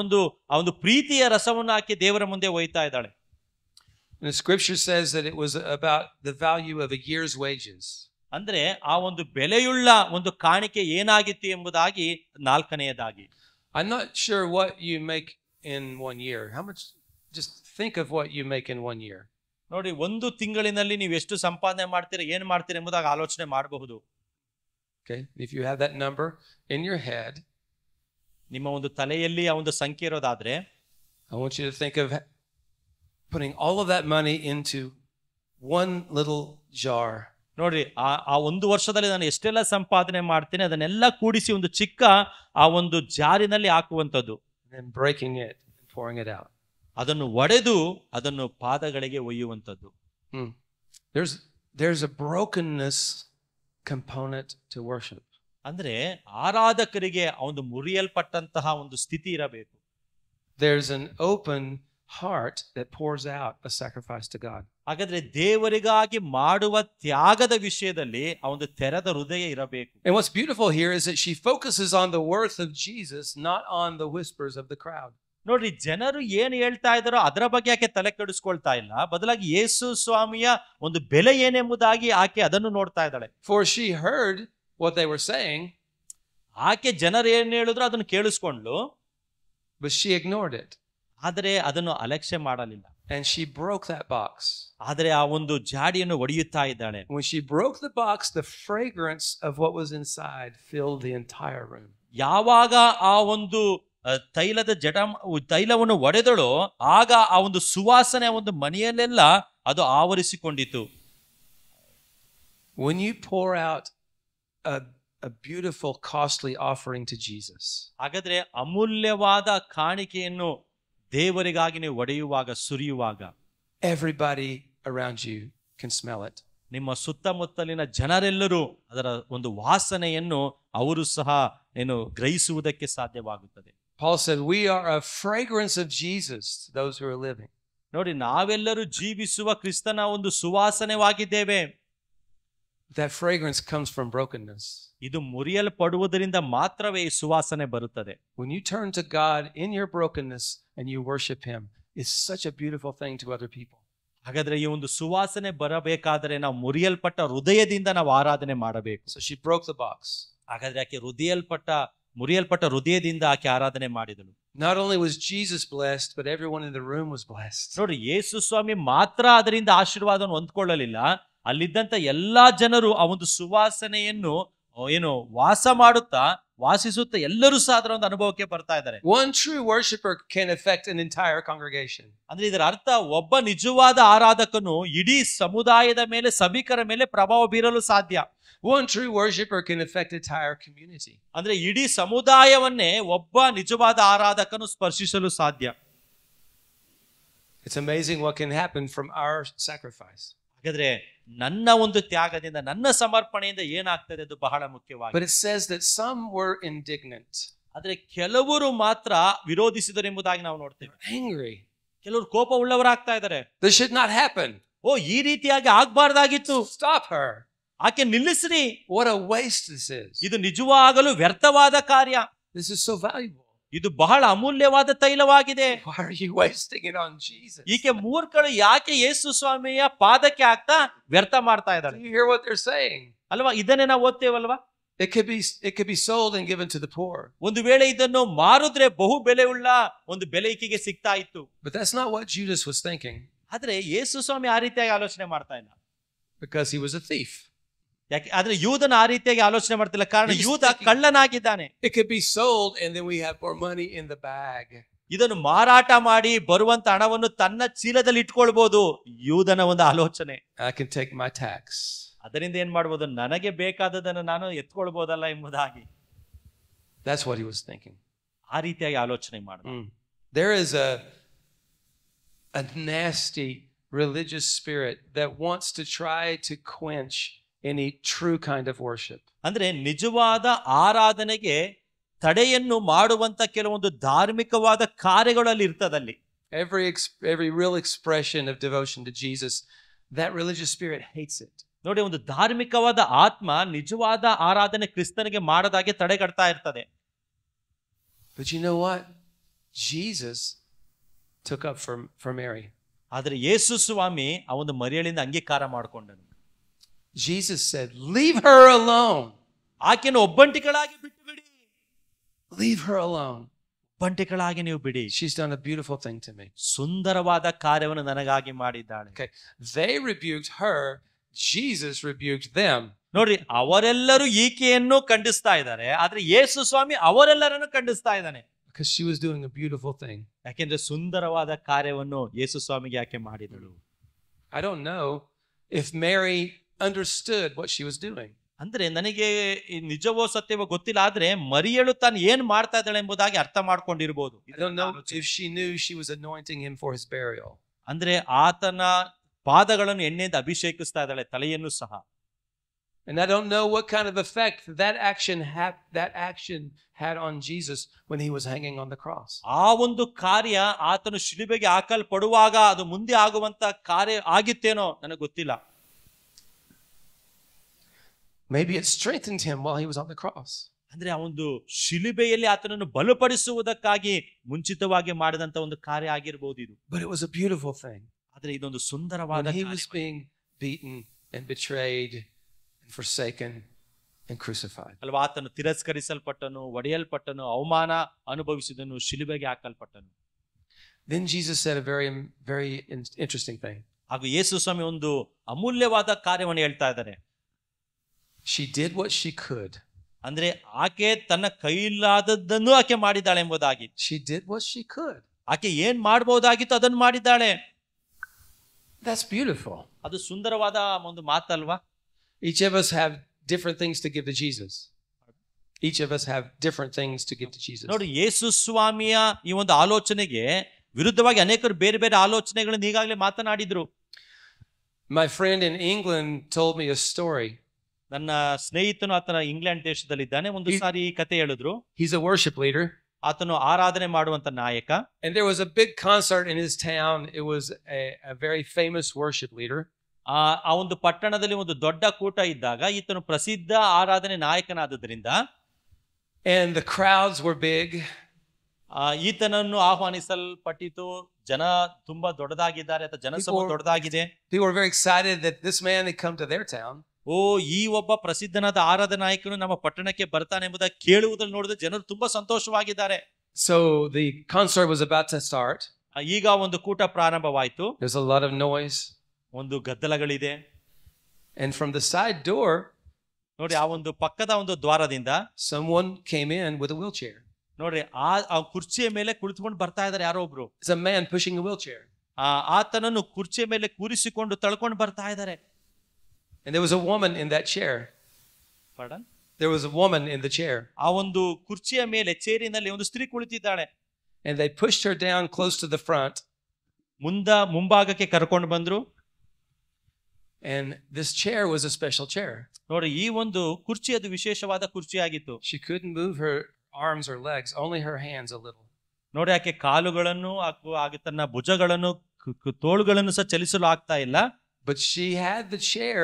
ಒಂದು ಪ್ರೀತಿಯ ರಸವನ್ನು ಆಕೆ ದೇವರ ಮುಂದೆ ಒಯ್ತಾ ಇದ್ದಾಳೆ. And the scripture says that it was about the value of a year's wages. ಅಂದ್ರೆ ಆ ಒಂದು ಬೆಲೆಯುಳ್ಳ ಒಂದು ಕಾಣಿಕೆ ಏನಾಗಿತ್ತು ಎಂಬುದಾಗಿ ನಾಲ್ಕನೆಯದಾಗಿ. I'm not sure what you make in 1 year. How much? Just think of what you make in 1 year. ನೋಡಿ, ಒಂದು ತಿಂಗಳಿನಲ್ಲಿ ನೀವು ಎಷ್ಟು ಸಂಪಾದನೆ ಮಾಡ್ತೀರಾ, ಏನ್ ಮಾಡ್ತೀರಾ ಎಂಬುದಾಗಿ ಆಲೋಚನೆ ಮಾಡಬಹುದು. Okay, if you have that number in your head, ನಿಮ್ಮ ಒಂದು ತಲೆಯಲ್ಲಿ ಆ ಒಂದು ಸಂಖ್ಯೆ ಇರೋದಾದ್ರೆ, I want you to think of putting all of that money into one little jar. ನೋಡ್ರಿ, ಆ ಒಂದು ವರ್ಷದಲ್ಲಿ ನಾನು ಎಷ್ಟೆಲ್ಲ ಸಂಪಾದನೆ ಮಾಡ್ತೇನೆ ಅದನ್ನೆಲ್ಲ ಕೂಡಿಸಿ ಒಂದು ಚಿಕ್ಕ ಆ ಒಂದು ಜಾರಿನಲ್ಲಿ ಹಾಕುವಂಥದ್ದು. And then breaking it and pouring it out. ಅದನ್ನು ಒಡೆದು ಅದನ್ನು ಪಾದಗಳಿಗೆ ಒಯ್ಯುವಂಥದ್ದು. There's a brokenness component to worship. ಅಂದ್ರೆ ಆರಾಧಕರಿಗೆ ಒಂದು ಮುರಿಯಲ್ಪಟ್ಟಂತಹ ಒಂದು ಸ್ಥಿತಿ ಇರಬೇಕು. There's an open heart that pours out a sacrifice to God. ಹಾಗಾದ್ರೆ ದೇವರಿಗಾಗಿ ಮಾಡುವ ತ್ಯಾಗದ ವಿಷಯದಲ್ಲಿ ಆ ಒಂದು ತೆರೆದ ಹೃದಯ ಇರಬೇಕು. And what's beautiful here is that she focuses on the worth of Jesus, not on the whispers of the crowd. ನೋಡ್ರಿ, ಜನರು ಏನ್ ಹೇಳ್ತಾ ಇದಾರೋ ಅದರ ಬಗ್ಗೆ ಆಕೆ ತಲೆ ಕೆಡಿಸ್ಕೊಳ್ತಾ ಇಲ್ಲ, ಬದಲಾಗಿ ಯೇಸು ಸ್ವಾಮಿಯ ಒಂದು ಬೆಲೆ ಏನೆಂಬುದಾಗಿ ಆಕೆ ಅದನ್ನು ನೋಡ್ತಾ ಇದ್ದಾಳೆ. For she heard what they were saying, ಆಕೆ ಜನರು ಏನ್ ಹೇಳಿದ್ರು ಅದನ್ನು ಕೇಳಿಸ್ಕೊಂಡ್ಲು, but she ignored it. ಆದರೆ ಅದನ್ನು ಅಲಕ್ಷ್ಯ ಮಾಡಲಿಲ್ಲ. And she broke that box. ಆದರೆ ಆ ಒಂದು ಜಾಡಿಯನ್ನು ಒಡೆಯುತ್ತಾ ಇದ್ದಾಳೆ. When she broke the box, the fragrance of what was inside filled the entire room. ಯಾವಾಗ ಆ ಒಂದು ತೈಲವನ್ನು ಒಡೆದಳೋ ಆಗ ಆ ಒಂದು ಸುವಾಸನೆ ಒಂದು ಮನೆಯಲ್ಲೆಲ್ಲ ಅದು ಆವರಿಸಿಕೊಂಡಿತು. When you pour out a beautiful, costly offering to Jesus, ಹಾಗಾದ್ರೆ ಅಮೂಲ್ಯವಾದ ಕಾಣಿಕೆಯನ್ನು ದೇವರಿಗಾಗಿ ನೀವು ಒಡೆಯುವಾಗ, ಸುರಿಯುವಾಗ, everybody around you can smell it. ನಿಮ್ಮ ಸುತ್ತಮುತ್ತಲಿನ ಜನರೆಲ್ಲರೂ ಅದರ ಒಂದು ವಾಸನೆಯನ್ನು ಅವರು ಸಹ ಗ್ರಹಿಸುವುದಕ್ಕೆ ಸಾಧ್ಯವಾಗುತ್ತದೆ. Paul said, we are a fragrance of Jesus to those who are living. ನೋಡಿ, ನಾವೆಲ್ಲರೂ ಜೀವಿಸುವ ಕ್ರಿಸ್ತನ ಒಂದು ಸುವಾಸನೆವಾಗಿದ್ದೇವೆ. That fragrance comes from brokenness. ಇದು ಮುರಿಯಲ್ಪಡುವುದರಿಂದ ಮಾತ್ರವೇ ಈ ಸುವಾಸನೆ ಬರುತ್ತದೆ. When you turn to God in your brokenness and you worship him, it's such a beautiful thing to other people. ಹಾಗಾದ್ರೆ ಈ ಒಂದು ಸುವಾಸನೆ ಬರಬೇಕಾದರೆ ನಾವು ಮುರಿಯಲ್ಪಟ್ಟ ಹೃದಯದಿಂದ ನಾವು ಆರಾಧನೆ ಮಾಡಬೇಕು. So she broke the box. ಹಾಗಾದ್ರೆ ಆಕೆ ಮುರಿಯಲ್ಪಟ್ಟ ಹೃದಯದಿಂದ ಆಕೆ ಆರಾಧನೆ ಮಾಡಿದಳು. Not only was Jesus blessed, but everyone in the room was blessed. ನೋಡಿ, ಯೇಸು ಸ್ವಾಮಿ ಮಾತ್ರ ಅದರಿಂದ ಆಶೀರ್ವಾದವನ್ನು ಹೊಂದ್ಕೊಳ್ಳಲಿಲ್ಲ, ಅಲ್ಲಿದ್ದಂತ ಎಲ್ಲಾ ಜನರು ಆ ಒಂದು ಸುವಾಸನೆಯನ್ನು ವಾಸಿಸುತ್ತಾ ಎಲ್ಲರೂ ಸಹ ಅದರ ಒಂದು ಅನುಭವಕ್ಕೆ ಬರ್ತಾ ಇದ್ದಾರೆ. One true worshiper can affect an entire congregation. ಅಂದ್ರೆ ಇದರ ಅರ್ಥ, ಒಬ್ಬ ನಿಜವಾದ ಆರಾಧಕನು ಇಡೀ ಸಮುದಾಯದ ಮೇಲೆ, ಸಭಿಕರ ಮೇಲೆ ಪ್ರಭಾವ ಬೀರಲು ಸಾಧ್ಯ. One true worshiper can affect entire community. ಅಂದ್ರೆ ಇಡೀ ಸಮುದಾಯವನ್ನೇ ಒಬ್ಬ ನಿಜವಾದ ಆರಾಧಕನು ಸ್ಪರ್ಶಿಸಲು ಸಾಧ್ಯ. It's amazing what can happen from our sacrifice. ಹಾಗಾದ್ರೆ ನನ್ನ ಒಂದು ತ್ಯಾಗದಿಂದ, ನನ್ನ ಸಮರ್ಪಣೆಯಿಂದ ಏನಾಗ್ತದೆ ಅದು ಬಹಳ ಮುಖ್ಯವಾಗಿದೆ. But it says that some were indignant. ಆದ್ರೆ ಕೆಲವರು ಮಾತ್ರ ವಿರೋಧಿಸಿದರು ಎಂಬುದಾಗಿ ನಾವು ನೋಡ್ತೇವೆ. Angry. ಕೆಲವರು ಕೋಪ ಉಳ್ಳವರಾಗ್ತಾ ಇದ್ದಾರೆ. This should not happen. ಈ ರೀತಿಯಾಗಿ ಆಗ್ಬಾರ್ದಾಗಿತ್ತು. Stop her. ಆಕೆ ನಿಲ್ಲಿಸ್ರಿ. What a waste this is. ಇದು ನಿಜವಾಗಲೂ ವ್ಯರ್ಥವಾದ ಕಾರ್ಯ. This is so valuable. ಇದು ಬಹಳ ಅಮೂಲ್ಯವಾದ ತೈಲವಾಗಿದೆ. Why are you wasting it on Jesus? ಈಕೆ ಮೂರ್ಖಳು ಯಾಕೆ ಯೇಸು ಸ್ವಾಮಿಯ ಪಾದಕ್ಕೆ ಹಾಕ್ತಾ ವ್ಯರ್ಥ ಮಾಡ್ತಾ ಇದ್ದಾಳೆ? Do you hear what they're saying? ಅಲ್ವಾ, ಇದನ್ನೇ ನಾವು ಓದ್ತೇವಲ್ವಾ? It could be sold and given to the poor. ಒಂದು ವೇಳೆ ಇದನ್ನು ಮಾರಿದ್ರೆ ಬಹು ಬೆಲೆ ಉಳ್ಳ ಒಂದು ಬೆಲೆ ಈಕೆಗೆ ಸಿಗ್ತಾ ಇತ್ತು. But that's not what Judas was thinking. ಆದ್ರೆ ಯೇಸು ಸ್ವಾಮಿ ಆ ರೀತಿಯಾಗಿ ಆಲೋಚನೆ ಮಾಡ್ತಾ ಇಲ್ಲ. Because he was a thief. ಯಾಕೆ ಆದ್ರೆ ಯೂದನ ಆ ರೀತಿಯಾಗಿ ಆಲೋಚನೆ ಮಾಡ್ತಿಲ್ಲ, ಕಾರಣ ಯೂದ ಕಳ್ಳನಾಗಿದ್ದಾನೆ. It could be sold and then we have more money in the bag. ಇದನ್ನು ಮಾರಾಟ ಮಾಡಿ ಬರುವಂತ ಹಣವನ್ನು ತನ್ನ ಚೀಲದಲ್ಲಿ ಇಟ್ಕೊಳ್ಬಹುದು. ಯೂದನ ಒಂದು ಆಲೋಚನೆ, I can take my tax. ಅದರಿಂದ ಏನ್ ಮಾಡ್ಬೋದು, ನನಗೆ ಬೇಕಾದದನ್ನು ನಾನು ಎತ್ಕೊಳ್ಬಹುದಲ್ಲ ಎಂಬುದಾಗಿ. That's what he was thinking. ಆ ರೀತಿಯಾಗಿ ಆಲೋಚನೆ ಮಾಡ. There is a nasty religious spirit that wants to try to quench any true kind of worship. ಅಂದ್ರೆ ನಿಜವಾದ ಆರಾಧನೆಗೆ ತಡೆಯನ್ನು ಮಾಡುವಂತ ಕೆಲವೊಂದು ಧಾರ್ಮಿಕವಾದ ಕಾರ್ಯಗಳಲ್ಲಿ ಇರ್ತದಲ್ಲಿ. Every real expression of devotion to Jesus, that religious spirit hates it. ನೋಡಿ, ಒಂದು ಧಾರ್ಮಿಕವಾದ ಆತ್ಮ ನಿಜವಾದ ಆರಾಧನೆ ಕ್ರಿಸ್ತನಿಗೆ ಮಾಡದಾಗೆ ತಡೆಗಟ್ತಾ ಇರ್ತದೆ. But you know what? Jesus took up for Mary. ಆದ್ರೆ ಯೇಸು ಸ್ವಾಮಿ ಆ ಒಂದು ಮರಿಯಳಿಂದ ಅಂಗೀಕಾರ ಮಾಡಿಕೊಂಡನು. Jesus said, leave her alone. ಆಕೆಯನ್ನು ಒಬ್ಬಂಟಿಗಳಾಗಿ ಬಿಟ್ಟು ಬಿಡಿ. Leave her alone. ಒಬ್ಬಂಟಿಗಳಾಗಿ ನೀವು ಬಿಡಿ. She's done a beautiful thing to me. ಸುಂದರವಾದ ಕಾರ್ಯವನ್ನು ನನಗಾಗಿ ಮಾಡಿದ್ದಾಳೆ. Okay, they rebuked her, Jesus rebuked them. ನೋಡ್ರಿ, ಅವರೆಲ್ಲರೂ ಈಕೆಯನ್ನು ಖಂಡಿಸ್ತಾ ಇದ್ದಾರೆ, ಆದ್ರೆ ಯೇಸು ಸ್ವಾಮಿ ಅವರೆಲ್ಲರನ್ನು ಖಂಡಿಸ್ತಾ ಇದ್ದಾನೆ. Because she was doing a beautiful thing. ಯಾಕೆಂದ್ರೆ ಸುಂದರವಾದ ಕಾರ್ಯವನ್ನು ಯೇಸು ಸ್ವಾಮಿಗೆ ಯಾಕೆ ಮಾಡಿದಳು. I don't know if Mary understood what she was doing. ಅಂದ್ರೆ ನನಗೆ ನಿಜವೋ ಸತ್ಯವೋ ಗೊತ್ತಿಲ್ಲ, ಆದ್ರೆ ಮರಿಯಳು ತಾನು ಏನ್ ಮಾಡ್ತಾ ಇದ್ದಾಳೆ ಎಂಬುದಾಗಿ ಅರ್ಥ ಮಾಡ್ಕೊಂಡಿರ್ಬೋದು. I don't know if she knew she was anointing him for his burial. ಅಂದ್ರೆ ಆತನ ಪಾದಗಳನ್ನು ಎಣ್ಣೆಯಿಂದ ಅಭಿಷೇಕಿಸ್ತಾ ಇದ್ದಾಳೆ, ತಲೆಯನ್ನು ಸಹ. And I don't know what kind of effect that action had on Jesus when he was hanging on the cross. ಆ ಒಂದು ಕಾರ್ಯ ಆತನು ಶಿಲುಬೆಗೆ ಹಾಕಲ್ಪಡುವಾಗ ಅದು ಮುಂದೆ ಆಗುವಂತ ಕಾರ್ಯ ಆಗಿತ್ತೇನೋ ನನಗೆ ಗೊತ್ತಿಲ್ಲ. Maybe it strengthened him while he was on the cross. ಅಂದ್ರೆ ಆ ಒಂದು ಶಿಲುಬೆಯಲ್ಲಿ ಆತನನ್ನು ಬಲಪಡಿಸುವುದಕ್ಕಾಗಿ ಮುಂಚಿತವಾಗಿ ಮಾಡಿದಂತ ಒಂದು ಕಾರ್ಯ ಆಗಿರಬಹುದು ಇದು. But it was a beautiful thing. ಆದ್ರೆ ಇದೊಂದು ಸುಂದರವಾದ When he was being beaten and betrayed and forsaken and crucified. ಅಲ್ವಾ, ಆತನು ತಿರಸ್ಕರಿಸಲ್ಪಟ್ಟನು, ಒಡೆಯಲ್ಪಟ್ಟನು, ಅವಮಾನ ಅನುಭವಿಸಿದನು, ಶಿಲುಬೆಗೆ ಹಾಕಲ್ಪಟ್ಟನು. Then Jesus said a very, very interesting thing. ಹಾಗೂ ಯೇಸು ಸ್ವಾಮಿ ಒಂದು ಅಮೂಲ್ಯವಾದ ಕಾರ್ಯವನ್ನು ಹೇಳ್ತಾ ಇದ್ದಾರೆ. She did what she could. ಅಂದ್ರೆ ಆಕೆ ತನ್ನ ಕೈಲಾದದ್ದನ್ನು ಆಕೆ ಮಾಡಿದ್ದಾಳೆ ಎಂಬುದಾಗಿ. She did what she could. ಆಕೆ ಏನ್ ಮಾಡಬಹುದಾಗಿತ್ತು ಅದನ್ನು ಮಾಡಿದ್ದಾಳೆ. That's beautiful. ಅದು ಸುಂದರವಾದ ಒಂದು ಮಾತಲ್ವಾ? Each of us have different things to give to Jesus. Each of us have different things to give to Jesus. ನೋಡಿ, ಯೇಸು ಸ್ವಾಮಿಯ ಈ ಒಂದು ಆಲೋಚನೆಗೆ ವಿರುದ್ಧವಾಗಿ ಅನೇಕರು ಬೇರೆ ಬೇರೆ ಆಲೋಚನೆಗಳನ್ನು ಈಗಾಗಲೇ ಮಾತನಾಡಿದ್ರು. My friend in England told me a story. ನನ್ನ ಸ್ನೇಹಿತನು ಆತನ ಇಂಗ್ಲೆಂಡ್ ದೇಶದಲ್ಲಿದ್ದಾನೆ. ಒಂದು ಸಾರಿ ಈ ಕತೆ ಹೇಳಿದ್ರು. He's a worship leader. ಆತನು ಆರಾಧನೆ ಮಾಡುವಂತ ನಾಯಕ. And there was a big concert in his town. It was a very famous worship leader. ಆ ಒಂದು ಪಟ್ಟಣದಲ್ಲಿ ಒಂದು ದೊಡ್ಡ ಕೂಟ ಇದ್ದಾಗ ಈತನು ಪ್ರಸಿದ್ಧ ಆರಾಧನೆ ನಾಯಕನಾದದ್ರಿಂದ and the crowds were big. ಈತನನ್ನು ಆಹ್ವಾನಿಸಲ್ಪಟ್ಟಿತು. ಜನ ತುಂಬಾ ದೊಡ್ಡದಾಗಿದ್ದಾರೆ ಅಥವಾ ಜನಸಮೂಹ ದೊಡ್ಡದಾಗಿದೆ. People were very excited that this man had come to their town. ಈ ಒಬ್ಬ ಪ್ರಸಿದ್ಧನಾದ ಆರಾಧನಾ ನಾಯಕನು ನಮ್ಮ ಪಟ್ಟಣಕ್ಕೆ ಬರ್ತಾನೆ ಎಂಬುದಾಗಿ ಕೇಳುವುದನ್ನು ನೋಡಿದ್ರೆ ಜನರು ತುಂಬಾ ಸಂತೋಷವಾಗಿದ್ದಾರೆ. So the concert was about to start. ಈಗ ಒಂದು ಕೂಟ ಪ್ರಾರಂಭವಾಯಿತು. There's a lot of noise. ಒಂದು ಗದ್ದಲಗಳಿದೆ. And from the side door, ನೋಡಿ, ಆ ಒಂದು ಪಕ್ಕದ ಒಂದು ದ್ವಾರದಿಂದ someone came in with a wheelchair. ನೋಡ್ರಿ, ಆ ಕುರ್ಚಿಯ ಮೇಲೆ ಕುಳಿತುಕೊಂಡು ಬರ್ತಾ ಇದ್ದಾರೆ ಯಾರೋ ಒಬ್ರು. It's a man pushing a wheelchair. ಆತನನ್ನು ಕುರ್ಚಿಯ ಮೇಲೆ ಕೂರಿಸಿಕೊಂಡು ತಳ್ಕೊಂಡು ಬರ್ತಾ ಇದ್ದಾರೆ. And there was a woman in that chair. Pardon? There was a woman in the chair. ಆ ಒಂದು ಕುರ್ಚಿಯ ಮೇಲೆ ಚೇರಿನಲ್ಲಿ ಒಂದು ಸ್ತ್ರೀ ಕುಳಿತಿದ್ದಾಳೆ. And they pushed her down close to the front. ಮುಂಭಾಗಕ್ಕೆ ಕರ್ಕೊಂಡು ಬಂದ್ರು. And this chair was a special chair. ನೋಡಿ, ಈ ಒಂದು ಕುರ್ಚಿ ಅದು ವಿಶೇಷವಾದ ಕುರ್ಚಿ ಆಗಿತ್ತು. She couldn't move her arms or legs, only her hands a little. ನೋಡಿ, ಆಕೆ ಕಾಲುಗಳನ್ನು ಹಾಗೆ ತನ್ನ ಭುಜಗಳನ್ನು ತೋಳುಗಳನ್ನು ಸಹ ಚಲಿಸಲು ಆಗ್ತಾ ಇಲ್ಲ. But she had the chair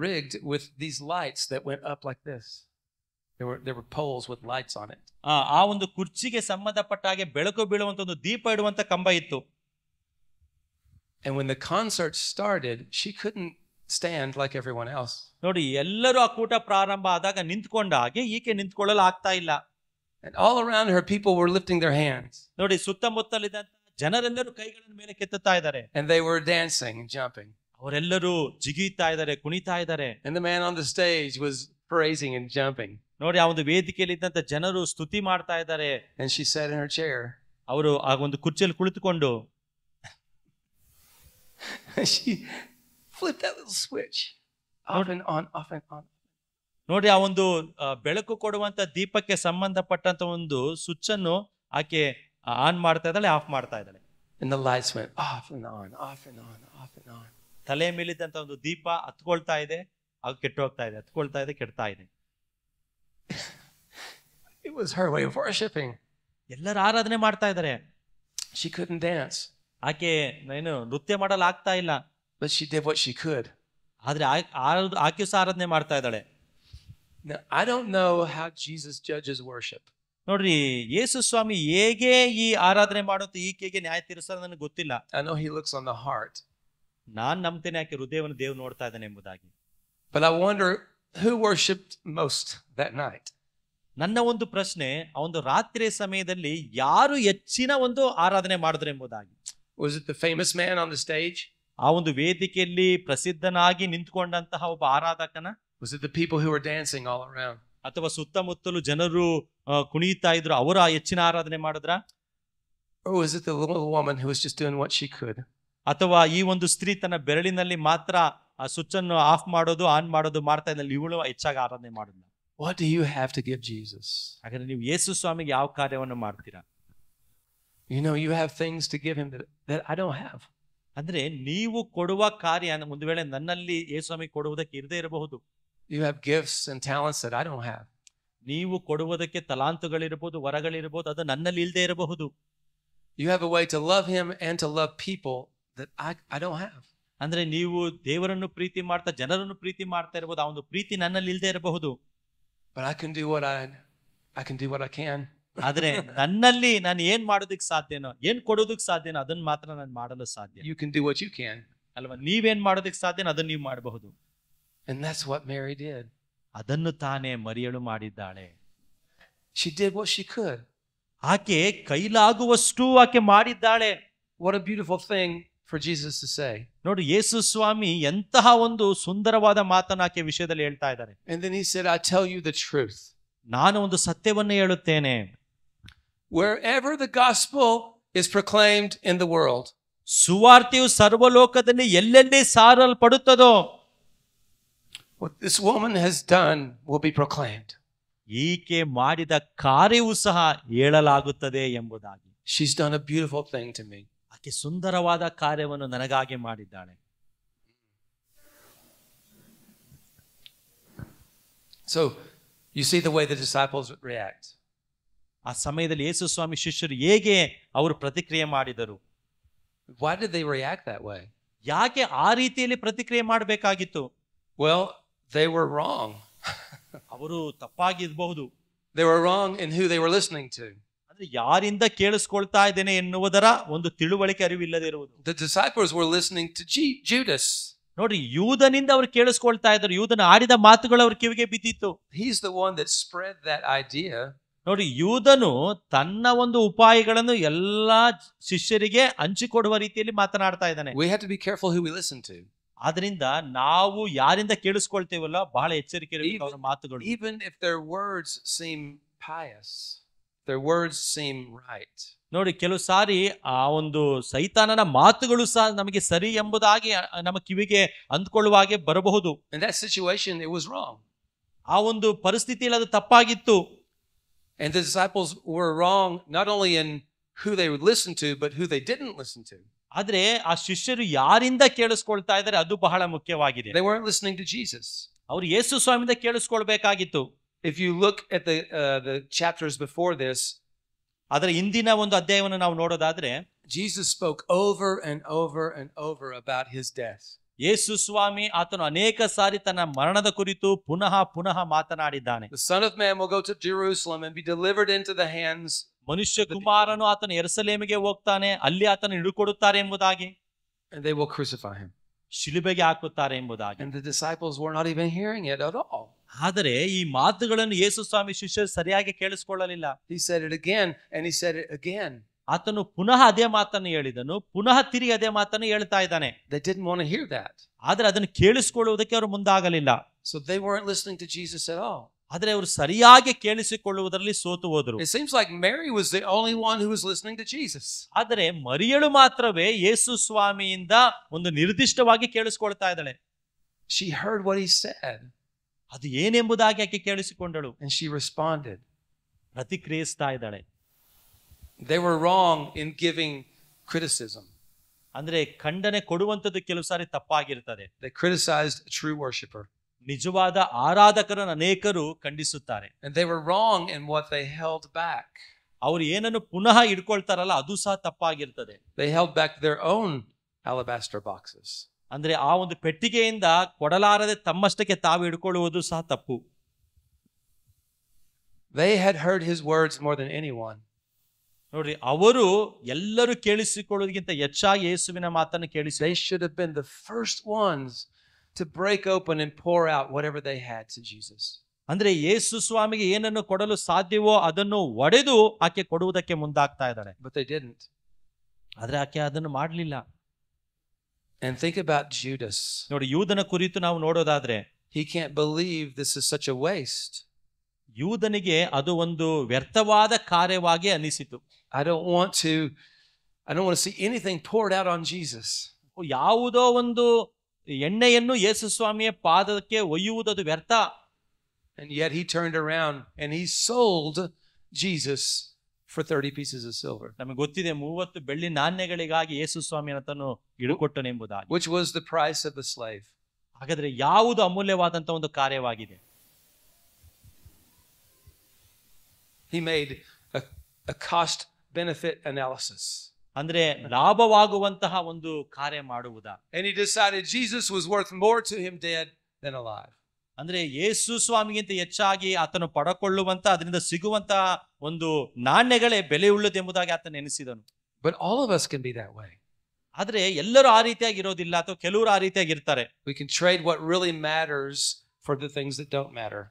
rigged with these lights that went up like this. There were poles with lights on it. ಆ ಒಂದು ಕುರ್ಚಿಗೆ ಸಂಬಂಧಪಟ್ಟ ಹಾಗೆ ಬೆಳಕು ಬೀಳುವಂತ ಒಂದು ದೀಪ ಇಡುವಂತ ಕಂಬ ಇತ್ತು. And when the concert started, she couldn't stand like everyone else. ನೋಡಿ, ಎಲ್ಲರೂ ಆ ಕೂಟ ಪ್ರಾರಂಭ ಆದಾಗ ನಿಂತ್ಕೊಂಡ ಹಾಗೆ ಈಕೆ ನಿಂತ್ಕೊಳ್ಳಲು ಆಗ್ತಾ ಇಲ್ಲ. And all around her people were lifting their hands. ನೋಡಿ, ಸುತ್ತಮುತ್ತಲಿದ್ದಂತ ಜನರೆಲ್ಲರೂ ಕೈಗಳನ್ನು ಮೇಲೆ ಕೆತ್ತುತ್ತಾ ಇದ್ದಾರೆ. And they were dancing and jumping. ಅವರೆಲ್ಲರೂ ಜಿಗಿತಾ ಇದ್ದಾರೆ, ಕುಣಿತಾ ಇದ್ದಾರೆ. And the man on the stage was praising and jumping. ನೋಡಿ, ಆ ಒಂದು ವೇದಿಕೆಯಲ್ಲಿ ಇದ್ದಂತ ಜನರು ಸ್ತುತಿ ಮಾಡ್ತಾ ಇದ್ದಾರೆ. And she sat in her chair. ಅವರು ಆ ಒಂದು ಕುರ್ಚಿಯಲ್ಲಿ ಕುಳಿತುಕೊಂಡು she flipped that little switch off and on, off and on. ನೋಡಿ, ಆ ಒಂದು ಬೆಳಕು ಕೊಡುವಂತ ದೀಪಕ್ಕೆ ಸಂಬಂಧಪಟ್ಟಂತ ಒಂದು ಸ್ವಿಚ್ ಅನ್ನು ಆಕೆ ಆನ್ ಮಾಡ್ತಾ ಇದ್ದಾಳೆ, ಆಫ್ ಮಾಡ್ತಾ ಇದ್ದಾಳೆ. And the lights went off and on, off and on, off and on. ತಲೆ ಮೇಲಿದ್ದಂತ ಒಂದು ದೀಪ ಹತ್ಕೊಳ್ತಾ ಇದೆ, ಅದು ಕೆಟ್ಟು ಹೋಗ್ತಾ ಇದೆ, ಹತ್ಕೊಳ್ತಾ ಇದೆ, ಕೆಡ್ತಾ ಇದೆ. It was her way of worshiping. ಎಲ್ಲರೂ ಆರಾಧನೆ ಮಾಡ್ತಾ ಇದ್ದಾರೆ. She couldn't dance. ಆಕೆ ಏನು ನೃತ್ಯ ಮಾಡಲು ಆಗ್ತಾ ಇಲ್ಲ. But she did what she could. ಆದ್ರೆ ಆಕೆ ಸಹ ಆರಾಧನೆ ಮಾಡ್ತಾ ಇದ್ದಾಳೆ. Now, I don't know how Jesus judges worship. ನೋಡ್ರಿ, ಯೇಸು ಸ್ವಾಮಿ ಹೇಗೆ ಈ ಆರಾಧನೆ ಮಾಡುತ್ತ ಈಕೆಗೆ ನ್ಯಾಯ ತೀರಿಸೋದು ನನಗೆ ಗೊತ್ತಿಲ್ಲ. I know he looks on the heart. ನಾನ್ ನಂಬ್ತೇನೆ ಆಕೆ ಹೃದಯವನ್ನು ದೇವ್ರು ನೋಡ್ತಾ ಇದ್ದಾನೆ ಎಂಬುದಾಗಿ. But I wonder who worshipped most that night. ನನ್ನ ಒಂದು ಪ್ರಶ್ನೆ, ಆ ಒಂದು ರಾತ್ರಿಯ ಸಮಯದಲ್ಲಿ ಯಾರು ಹೆಚ್ಚಿನ ಒಂದು ಆರಾಧನೆ ಮಾಡಿದ್ರು ಎಂಬುದಾಗಿ. Was it the famous man on the stage? ಆ ಒಂದು ವೇದಿಕೆಯಲ್ಲಿ ಪ್ರಸಿದ್ಧನಾಗಿ ನಿಂತ್ಕೊಂಡಂತಹ ಒಬ್ಬ ಆರಾಧಕನ? Was it the people who were dancing all around? ಅಥವಾ ಸುತ್ತಮುತ್ತಲು ಜನರು ಕುಣಿತಾ ಇದ್ರು, ಅವರ ಹೆಚ್ಚಿನ ಆರಾಧನೆ ಮಾಡಿದ್ರ? Or was it the little woman who was just doing what she could? ಅಥವಾ ಈ ಒಂದು ಸ್ತ್ರೀ ತನ್ನ ಬೆರಳಿನಲ್ಲಿ ಮಾತ್ರ ಆ ಸ್ವಿಚ್ ಅನ್ನು ಆಫ್ ಮಾಡೋದು ಆನ್ ಮಾಡೋದು ಮಾಡ್ತಾ ಇದ್ದಲ್ಲಿ ಇವಳು ಹೆಚ್ಚಾಗಿ ಆರಾಧನೆ ಮಾಡಿದ್ಲ? What do you have to give Jesus? ಹಾಗಾದ್ರೆ ನೀವು ಯೇಸು ಸ್ವಾಮಿಗೆ ಯಾವ ಕಾರ್ಯವನ್ನು ಮಾಡ್ತೀರಾ? You know, you have things to give him that I don't have. ಅಂದ್ರೆ ನೀವು ಕೊಡುವ ಕಾರ್ಯ ಒಂದು ವೇಳೆ ನನ್ನಲ್ಲಿ ಯೇಸು ಸ್ವಾಮಿ ಕೊಡುವುದಕ್ಕೆ ಇರದೇ ಇರಬಹುದು. You have gifts and talents that I don't have. ನೀವು ಕೊಡುವುದಕ್ಕೆ ತಲಾಂತುಗಳಿರ್ಬೋದು, ವರಗಳಿರ್ಬೋದು, ಅದು ನನ್ನಲ್ಲಿ ಇಲ್ಲದೆ ಇರಬಹುದು. You have a way to love him and to love people that I don't have. ಅಂದ್ರೆ ನೀವು ದೇವರನ್ನು ಪ್ರೀತಿ ಮಾಡ್ತಾ ಜನರನ್ನು ಪ್ರೀತಿ ಮಾಡ್ತಾ ಇರಬಹುದು, ಆ ಒಂದು ಪ್ರೀತಿ ನನ್ನಲ್ಲಿ ಇಲ್ಲದೆ ಇರಬಹುದು. But I can do what I can. ಆದ್ರೆ ನನ್ನಲ್ಲಿ ನಾನು ಏನ್ ಮಾಡೋದಕ್ಕೆ ಸಾಧ್ಯನೋ, ಏನ್ ಕೊಡೋದಕ್ಕೆ ಸಾಧ್ಯನೋ ಅದನ್ನ ಮಾತ್ರ ನಾನು ಮಾಡಲು ಸಾಧ್ಯ. You can do what you can. ಅಲ್ವಾ? ನೀವೇನ್ ಮಾಡೋದಕ್ಕೆ ಸಾಧ್ಯನೋ ಅದನ್ನ ನೀವು ಮಾಡಬಹುದು. And that's what Mary did. ಅದನ್ನು ತಾನೇ ಮರಿಯಳು ಮಾಡಿದ್ದಾಳೆ. She did what she could. ಆಕೆ ಕೈಲಾಗುವಷ್ಟು ಆಕೆ ಮಾಡಿದ್ದಾಳೆ. What a beautiful thing for Jesus to say. ನೋಡಿ, ಯೇಸು ಸ್ವಾಮಿ ಎಂತಹ ಒಂದು ಸುಂದರವಾದ ಮಾತನ್ನ ಆಕೆ ವಿಷಯದಲ್ಲಿ ಹೇಳ್ತಾ ಇದ್ದಾರೆ. And then he said, I tell you the truth. ನಾನು ಒಂದು ಸತ್ಯವನ್ನು ಹೇಳುತ್ತೇನೆ. Wherever the gospel is proclaimed in the world, ಸುವಾರ್ತೆಯು ಸರ್ವಲೋಕದಲ್ಲಿ ಎಲ್ಲೆಲ್ಲಿ ಸಾರಲ್ಪಡುತ್ತದೋ, what this woman has done will be proclaimed. ಈಕೆ ಮಾಡಿದ ಕಾರ್ಯವೂ ಸಹ ಹೇಳಲಾಗುತ್ತದೆ ಎಂಬುದಾಗಿ. She's done a beautiful thing to me. ಆಕೆ ಸುಂದರವಾದ ಕಾರ್ಯವನ್ನು ನನಗಾಗಿ ಮಾಡಿದ್ದಾಳೆ. So you see the way the disciples react. ಆ ಸಮಯದಲ್ಲಿ ಯೇಸು ಸ್ವಾಮಿ ಶಿಷ್ಯರು ಹೇಗೆ ಅವರು ಪ್ರತಿಕ್ರಿಯೆ ಮಾಡಿದರು? Why did they react that way? ಯಾಕೆ ಆ ರೀತಿಯಲ್ಲಿ ಪ್ರತಿಕ್ರಿಯೆ ಮಾಡಬೇಕಾಗಿತ್ತು? Well, they were wrong. ಅವರು ತಪ್ಪಾಗಿರಬಹುದು. They were wrong in who they were listening to. ಅಂದ್ರೆ ಯಾರಿಂದ ಕೇಳಿಸ್ಕೊಳ್ತಾ ಇದ್ದೇನೆ ಎನ್ನುವುದರ ಒಂದು ತಿಳುವಳಿಕೆ ಅರಿವಿಲ್ಲದೆ ಇರುವುದು. The disciples were listening to Judas. ನೋಡ್ರಿ, ಯೂದನಿಂದ ಅವರು ಕೇಳಿಸ್ಕೊಳ್ತಾ ಇದ್ರು. ಯೂದನ ಆಡಿದ ಮಾತುಗಳು ಅವ್ರ ಕಿವಿಗೆ ಬಿದ್ದಿತ್ತು. He's the one that spread that idea. ನೋಡಿ, ಯೂದನು ತನ್ನ ಒಂದು ಉಪಾಯಗಳನ್ನು ಎಲ್ಲಾ ಶಿಷ್ಯರಿಗೆ ಹಂಚಿಕೊಡುವ ರೀತಿಯಲ್ಲಿ ಮಾತನಾಡ್ತಾ ಇದ್ದಾನೆ. We have to be careful who we listen to. ಆದ್ರಿಂದ ನಾವು ಯಾರಿಂದ ಕೇಳಿಸ್ಕೊಳ್ತೇವಲ್ಲ, ಬಹಳ ಎಚ್ಚರಿಕೆ ಇರಬೇಕು ಅವರ ಮಾತುಗಳು. Even if their words seem pious, their words seem right. ನೋಡಿ, ಕೆಲವು ಸಾರಿ ಆ ಒಂದು ಸೈತಾನನ ಮಾತುಗಳು ಸಹ ನಮಗೆ ಸರಿ ಎಂಬುದಾಗಿ ನಮ್ಮ ಕಿವಿಗೆ ಅಂದ್ಕೊಳ್ಳುವ ಹಾಗೆ ಬರಬಹುದು. In that situation, it was wrong. ಆ ಒಂದು ಪರಿಸ್ಥಿತಿಯಲ್ಲಿ ಅದು ತಪ್ಪಾಗಿತ್ತು. And the disciples were wrong not only in who they would listen to, but who they didn't listen to. ಆದ್ರೆ ಆ ಶಿಷ್ಯರು ಯಾರಿಂದ ಕೇಳಿಸ್ಕೊಳ್ತಾ ಇದ್ದಾರೆ ಅದು ಬಹಳ ಮುಖ್ಯವಾಗಿದೆ. They weren't listening to Jesus. ಅವರು ಯೇಸು ಸ್ವಾಮಿಯಿಂದ ಕೇಳಿಸ್ಕೊಳ್ಬೇಕಾಗಿತ್ತು. If you look at the chapters before this, ಅದರ ಹಿಂದಿನ ಒಂದು ಅಧ್ಯಾಯವನ್ನು ನಾವು ನೋಡೋದಾದ್ರೆ, Jesus spoke over and over and over about his death. ಯೇಸು ಸ್ವಾಮಿ ಆತನು ಅನೇಕ ಸಾರಿ ತನ್ನ ಮರಣದ ಕುರಿತು ಪುನಃ ಪುನಃ ಮಾತನಾಡಿದ್ದಾನೆ. The Son of Man will go to Jerusalem and be delivered into the hands. ಮನುಷ್ಯ ಕುಮಾರನು ಆತನು ಯೆರೂಸಲೇಮಿಗೆ ಹೋಗ್ತಾನೆ, ಅಲ್ಲಿ ಆತನು ಹಿಡುಕೊಡುತ್ತಾರೆ ಎಂಬುದಾಗಿ. And they will crucify him. ಶಿಲುಬೆಗೆ ಹಾಕುತ್ತಾರೆ ಎಂಬುದಾಗಿ. And the disciples were not even hearing it at all. ಆದರೆ ಈ ಮಾತುಗಳನ್ನು ಯೇಸು ಸ್ವಾಮಿ ಶಿಷ್ಯರು ಸರಿಯಾಗಿ ಕೇಳಿಸಿಕೊಳ್ಳಲಿಲ್ಲ. He said it again and he said it again. ಆತನು ಪುನಃ ಅದೇ ಮಾತನ್ನು ಹೇಳಿದನು, ಪುನಃ ತಿರುಗಿ ಅದೇ ಮಾತನ್ನು ಹೇಳ್ತಾ ಇದ್ದಾನೆ. They didn't want to hear that. ಆದ್ರೆ ಅದನ್ನು ಕೇಳಿಸಿಕೊಳ್ಳುವುದಕ್ಕೆ ಅವರು ಮುಂದಾಗಲಿಲ್ಲ. So they weren't listening to Jesus at all. ಆದ್ರೆ ಅವರು ಸರಿಯಾಗಿ ಕೇಳಿಸಿಕೊಳ್ಳುವುದರಲ್ಲಿ ಸೋತು ಹೋದರು. It seems like Mary was the only one who was listening to Jesus. ಆದರೆ ಮರಿಯಳು ಮಾತ್ರವೇ ಯೇಸು ಸ್ವಾಮಿಯಿಂದ ಒಂದು ನಿರ್ದಿಷ್ಟವಾಗಿ ಕೇಳಿಸಿಕೊಳ್ತಾ ಇದ್ದಾಳೆ. She heard what he said. ಅದು ಏನೆಂಬುದಾಗಿ ಆಕೆ ಕೇಳಿಸಿಕೊಂಡಳು. And she responded. ಪ್ರತಿಕ್ರಿಯಿಸ್ತಾ ಇದ್ದಾಳೆ. They were wrong in giving criticism. ಅಂದ್ರೆ ಖಂಡನೆ ಕೊಡುವಂತದ್ದು ಕೆಲವು ಸಾರಿ ತಪ್ಪಾಗಿರ್ತದೆ. They criticized a true worshiper. ನಿಜವಾದ ಆರಾಧಕರನ್ನು ಅನೇಕರು ಖಂಡಿಸುತ್ತಾರೆ. And they were wrong in what they held back. ಅವರು ಏನನ್ನು ಪುನಃ ಇಟ್ಕೊಳ್ತಾರಲ್ಲ ಅದು ಸಹ ತಪ್ಪಾಗಿರ್ತದೆ. They held back their own alabaster boxes. ಅಂದ್ರೆ ಆ ಒಂದು ಪೆಟ್ಟಿಗೆಯಿಂದ ಕೊಡಲಾರದೆ ತಮ್ಮಷ್ಟಕ್ಕೆ ತಾವು ಹಿಡ್ಕೊಳ್ಳುವುದು ಸಹ ತಪ್ಪು. They had heard his words more than anyone. ನೋಡ್ರಿ, ಅವರು ಎಲ್ಲರೂ ಕೇಳಿಸಿಕೊಳ್ಳುವುದಕ್ಕಿಂತ ಹೆಚ್ಚಾಗಿ ಯೇಸುವಿನ ಮಾತನ್ನು ಕೇಳಿಸಿ. They should have been the first ones to break open and pour out whatever they had to Jesus. ಅಂದ್ರೆ ಯೇಸು ಸ್ವಾಮಿಗೆ ಏನನ್ನು ಕೊಡಲು ಸಾಧ್ಯವೋ ಅದನ್ನು ಒಡೆದು ಆಕೆ ಕೊಡುವುದಕ್ಕೆ ಮುಂದಾಗ್ತಾ ಇದ್ದಾಳೆ. But they didn't. ಆದ್ರೆ ಆಕೆ ಅದನ್ನು ಮಾಡಲಿಲ್ಲ. And think about Judas. ನೋಡಿ, ಯೂದನ ಕುರಿತು ನಾವು ನೋಡೋದಾದ್ರೆ, He can't believe this is such a waste. ಯೂದನಿಗೆ ಅದು ಒಂದು ವ್ಯರ್ಥವಾದ ಕಾರ್ಯವಾಗಿ ಅನಿಸಿತು. I don't want to see anything poured out on Jesus. ಯಾವುದೋ ಒಂದು ಎಣ್ಣೆಯನ್ನು ಯೇಸು ಸ್ವಾಮಿಯ ಪಾದಕ್ಕೆ ಒಯ್ಯುವುದು ಅದು ವ್ಯರ್ಥ. And yet he turned around and he sold Jesus for 30 pieces of silver. ನಮಗೆ ಗೊತ್ತಿದೆ 30 ಬೆಳ್ಳಿ ನಾಣ್ಯಗಳಿಗಾಗಿ ಯೇಸು ಸ್ವಾಮಿಯನ್ನು ತನ್ನು ಹಿಡುಕೊಟ್ಟನೆಂಬುದಾಗಿ. Which was the price of a slave. ಹಾಗಾದ್ರೆ ಯಾವುದು ಅಮೂಲ್ಯವಾದಂತ ಒಂದು ಕಾರ್ಯವಾಗಿದೆ? He made a cost benefit analysis. ಅಂದ್ರೆ ಲಾಭವಾಗುವಂತಹ ಒಂದು ಕಾರ್ಯ ಮಾಡುವುದಾ? And he decided Jesus was worth more to him dead than alive. ಅಂದ್ರೆ ಯೇಸು ಸ್ವಾಮಿಗಿಂತ ಹೆಚ್ಚಾಗಿ ಆತನು ಪಡಕೊಳ್ಳುವಂತ ಅದರಿಂದ ಸಿಗುವಂತ ಒಂದು ನಾಣ್ಯಗಳೇ ಬೆಲೆ ಉಳ್ಳದೆಂಬುದಾಗಿ ಆತನು ಎನಿಸಿದನು. But all of us can be that way. ಆದ್ರೆ ಎಲ್ಲರೂ ಆ ರೀತಿಯಾಗಿ ಇರೋದಿಲ್ಲ, ಅಥವಾ ಕೆಲವರು ಆ ರೀತಿಯಾಗಿ ಇರ್ತಾರೆ. We can trade what really matters for the things that don't matter.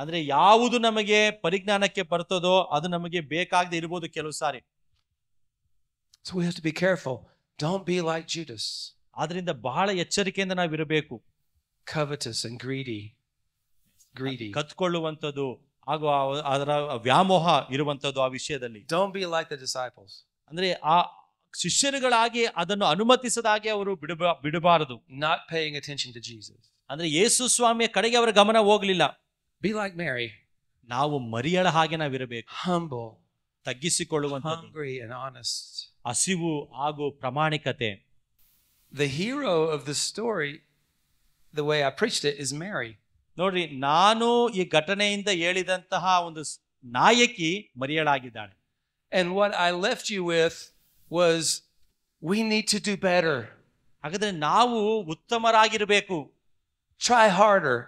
ಅಂದ್ರೆ ಯಾವುದು ನಮಗೆ ಪರಿಜ್ಞಾನಕ್ಕೆ ಬರ್ತದೋ ಅದು ನಮಗೆ ಬೇಕಾಗದೆ ಇರಬಹುದು ಕೆಲವು ಸಾರಿ. So we have to be careful. Don't be like Judas. ಆದ್ರಿಂದ ಬಹಳ ಎಚ್ಚರಿಕೆಯಿಂದ ನಾವಿರಬೇಕು. Covetous and greedy. ಕತ್ಕೊಳ್ಳುವಂಥದ್ದು ಹಾಗೂ ಅದರ ವ್ಯಾಮೋಹ ಇರುವಂಥದ್ದು ಆ ವಿಷಯದಲ್ಲಿ. Don't be like the disciples. ಅಂದ್ರೆ ಆ ಶಿಷ್ಯರುಗಳಾಗಿ ಅದನ್ನು ಅನುಮತಿಸದಾಗೆ ಅವರು ಬಿಡಬಾರದು. Not paying attention to Jesus. ಅಂದ್ರೆ ಯೇಸು ಸ್ವಾಮಿಯ ಕಡೆಗೆ ಅವರ ಗಮನ ಹೋಗ್ಲಿಲ್ಲ. Be like Mary. ನಾವು ಮರಿಯಳ ಹಾಗೆ ನಾವಿರಬೇಕು. Humble, ತಗ್ಗಿಸಿಕೊಳ್ಳುವಂಥದ್ದು, hungry and honest. ಹಸಿವು ಹಾಗೂ ಪ್ರಾಮಾಣಿಕತೆ. The hero of the story, the way I preached it, is Mary. ನೋಡ್ರಿ, ನಾನು ಈ ಘಟನೆಯಿಂದ ಹೇಳಿದಂತಹ ಒಂದು ನಾಯಕಿ ಮರಿಯಳಾಗಿದ್ದಾಳೆ. And what I left you with was we need to do better. ಹಾಗಾದ್ರೆ ನಾವು ಉತ್ತಮರಾಗಿರಬೇಕು. Try harder.